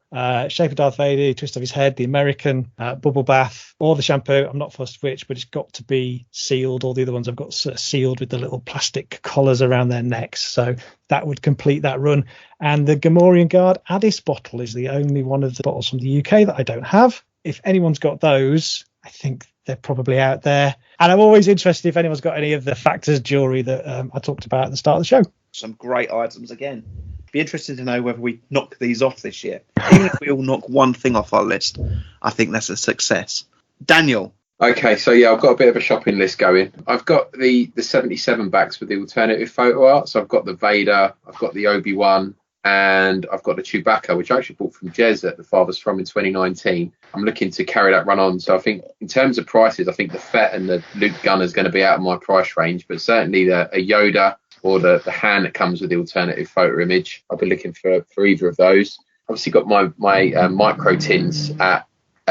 shape of Darth Vader, twist of his head, the American bubble bath, or the shampoo. I'm not fussed which, but it's got to be sealed. All the other ones I've got sort of sealed with the little plastic collars around their necks. So that would complete that run. And the Gamorrean Guard Addis bottle is the only one of the bottles from the UK that I don't have. If anyone's got those, I think they're probably out there. And I'm always interested if anyone's got any of the Factors jewellery that I talked about at the start of the show. Some great items again. Be interested to know whether we knock these off this year. Even if we all knock one thing off our list, I think that's a success. Daniel. Okay, so yeah, I've got a bit of a shopping list going. I've got the 77 backs with the alternative photo art. So I've got the Vader, I've got the Obi-Wan, and I've got the Chewbacca, which I actually bought from Jez at the Farthest From in 2019. I'm looking to carry that run on. So I think in terms of prices, I think the Fett and the Luke Gunner is going to be out of my price range, but certainly a Yoda or the hand that comes with the alternative photo image, I'll be looking for either of those. Obviously got my micro tins at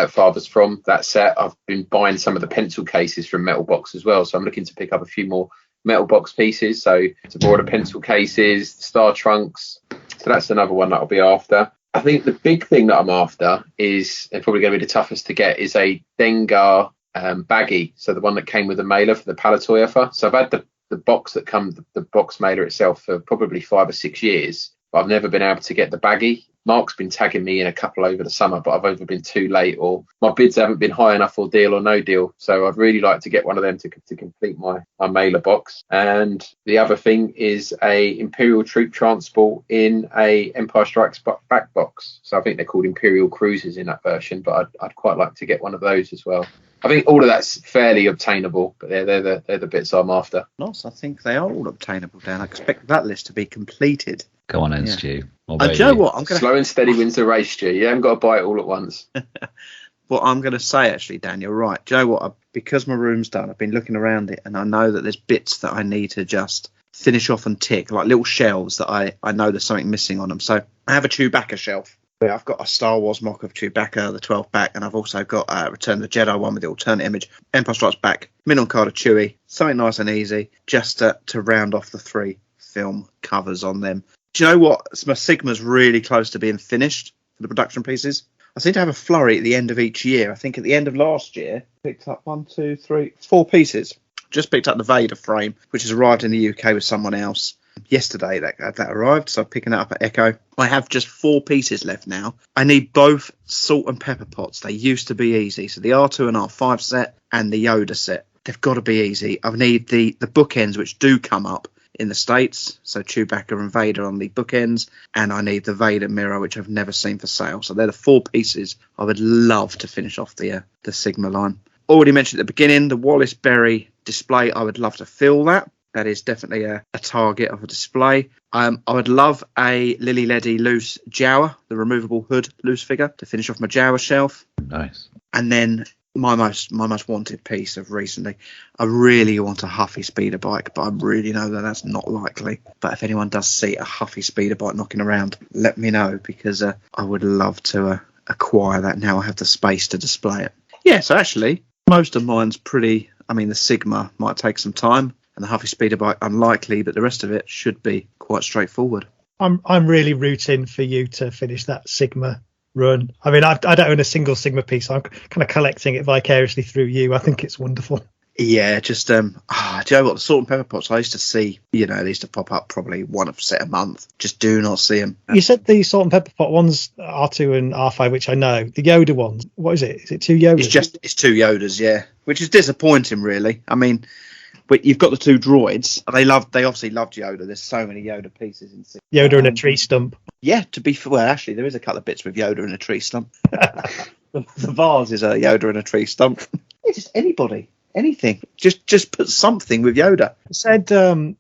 Farthest From that set. I've been buying some of the pencil cases from Metal Box as well, so I'm looking to pick up a few more Metal Box pieces. So to borrow the pencil cases, the Star Trunks. So that's another one that I'll be after. I think the big thing that I'm after is, and probably going to be the toughest to get, is a Dengar baggie. So the one that came with the mailer for the Palatoy offer. So I've had the box that the box mailer itself for probably 5 or 6 years. I've never been able to get the baggy. Mark's been tagging me in a couple over the summer, but I've either been too late or my bids haven't been high enough or Deal or No Deal. So I'd really like to get one of them to complete my mailer box. And the other thing is a Imperial Troop Transport in a Empire Strikes Back box. So I think they're called Imperial Cruisers in that version, but I'd quite like to get one of those as well. I think all of that's fairly obtainable, but they're the bits I'm after. Nice. I think they are all obtainable, Dan. I expect that list to be completed. Go on then, Stu. Do you know what? I'm gonna... Slow and steady wins the race, Stu. You haven't got to buy it all at once. What I'm going to say, actually, Dan, you're right. Do you know what? Because my room's done, I've been looking around it, and I know that there's bits that I need to just finish off and tick, like little shelves that I know there's something missing on them. So I have a Chewbacca shelf. I've got a Star Wars mock of Chewbacca, the 12 pack, and I've also got Return of the Jedi one with the alternate image, Empire Strikes Back, minimum card of Chewie, something nice and easy, just to round off the 3 film covers on them. Do you know what? My Sigma's really close to being finished for the production pieces. I seem to have a flurry at the end of each year. I think at the end of last year, picked up 4 pieces. Just picked up the Vader frame, which has arrived in the UK with someone else. Yesterday that arrived, so I'm picking it up at Echo. I have just 4 pieces left now. I need both salt and pepper pots. They used to be easy. So the R2 and R5 set and the Yoda set. They've got to be easy. I need the bookends, which do come up in the States. So Chewbacca and Vader on the bookends. And I need the Vader mirror, which I've never seen for sale. So they're the 4 pieces I would love to finish off the Sigma line. Already mentioned at the beginning, the Wallace Berry display. I would love to fill that. That is definitely a target of a display. I would love a Lily Leddy loose Jawa, the removable hood loose figure, to finish off my Jawa shelf. Nice. And then my most wanted piece of recently, I really want a Huffy speeder bike, but I really know that that's not likely. But if anyone does see a Huffy speeder bike knocking around, let me know, because I would love to acquire that now I have the space to display it. Yeah, so actually, most of mine's pretty... I mean, the Sigma might take some time, and the Huffy speeder bike unlikely, but the rest of it should be quite straightforward. I'm really rooting for you to finish that Sigma run. I mean, I don't own a single Sigma piece. So I'm kind of collecting it vicariously through you. I think it's wonderful. Yeah, just do you know what? The salt and pepper pots I used to see, they used to pop up probably one set a month. Just do not see them. You said the salt and pepper pot ones, R2 and R5, which I know. The Yoda ones, what is it? Is it 2 Yodas? It's 2 Yodas, yeah, which is disappointing, really. I mean, but you've got the 2 droids. They obviously loved Yoda. There's so many Yoda pieces in Yoda and a tree stump. Yeah, actually, there is a couple of bits with Yoda and a tree stump. The vase is a Yoda and a tree stump. It's just anybody. Anything. Just put something with Yoda. You said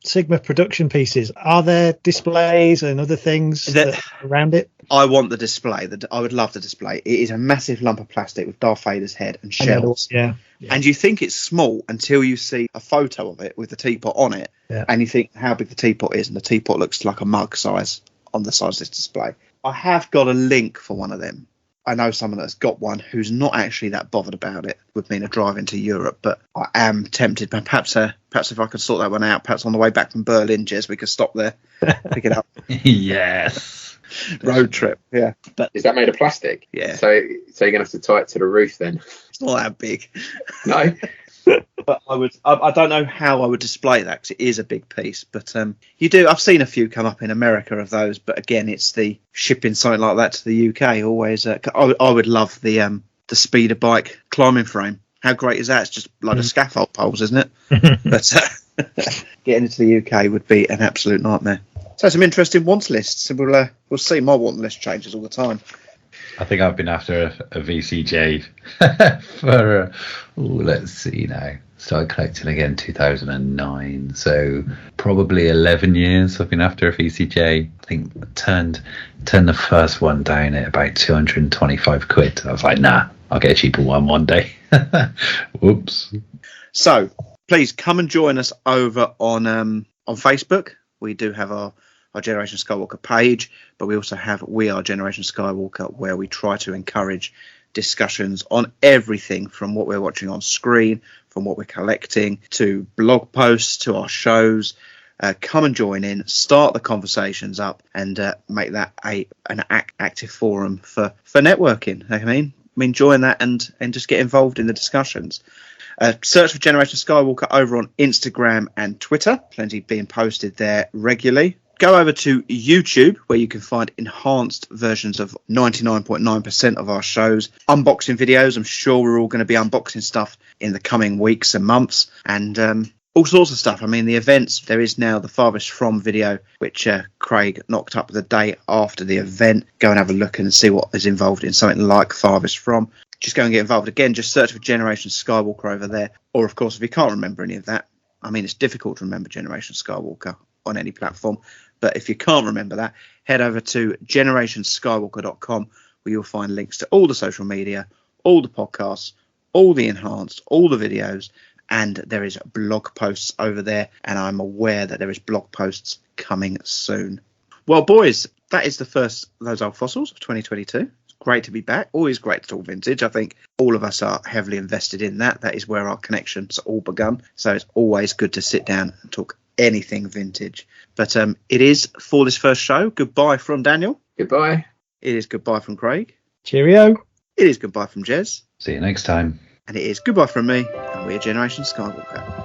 Sigma production pieces. Are there displays and other things around it? I want the display. I would love the display. It is a massive lump of plastic with Darth Vader's head and shells. Yeah. And you think it's small until you see a photo of it with the teapot on it. Yeah. And you think how big the teapot is. And the teapot looks like a mug size on the size of this display. I have got a link for one of them. I know someone that's got one who's not actually that bothered about it with me in a drive into Europe, but I am tempted. Perhaps if I could sort that one out, perhaps on the way back from Berlin, Jez, we could stop there, pick it up. Yes. Road trip, yeah. But is that made of plastic? Yeah. So you're gonna have to tie it to the roof then? It's not that big. No. But I don't know how I would display that, because it is a big piece. But you do. I've seen a few come up in America of those, but again, it's the shipping something like that to the UK. Always, I would love the speeder bike climbing frame. How great is that? It's just like a scaffold poles, isn't it? But getting into the UK would be an absolute nightmare. So some interesting wants lists, and we'll see. My want list changes all the time. I think I've been after a VCJ for, let's see now. Started collecting again 2009, so probably 11 years I've been after a VCJ. I think turned the first one down at about 225 quid. I was like, nah, I'll get a cheaper one day. Whoops. So please come and join us over on Facebook. We do have our Generation Skywalker page, but we also have We Are Generation Skywalker, where we try to encourage discussions on everything from what we're watching on screen, from what we're collecting, to blog posts, to our shows. Come and join in, start the conversations up, and make that an active forum for networking. I mean, join that and just get involved in the discussions. Search for Generation Skywalker over on Instagram and Twitter. Plenty being posted there regularly. Go over to YouTube, where you can find enhanced versions of 99.9% of our shows, unboxing videos. I'm sure we're all going to be unboxing stuff in the coming weeks and months, and all sorts of stuff. I mean, the events, there is now the Farthest From video, which Craig knocked up the day after the event. Go and have a look and see what is involved in something like Farthest From. Just go and get involved. Again, just search for Generation Skywalker over there. Or, of course, if you can't remember any of that, I mean, it's difficult to remember Generation Skywalker on any platform. But if you can't remember that, head over to generationskywalker.com, where you'll find links to all the social media, all the podcasts, all the enhanced, all the videos, and there is blog posts over there, and I'm aware that there is blog posts coming soon. Well, boys, that is the first of those old fossils of 2022. It's great to be back. Always great to talk vintage. I think all of us are heavily invested in that. That is where our connections all begun. So it's always good to sit down and talk anything vintage. But it is for this first show. Goodbye from Daniel. Goodbye. It is goodbye from Craig. Cheerio. It is goodbye from Jez. See you next time. And it is goodbye from me, and we're Generation Skywalker.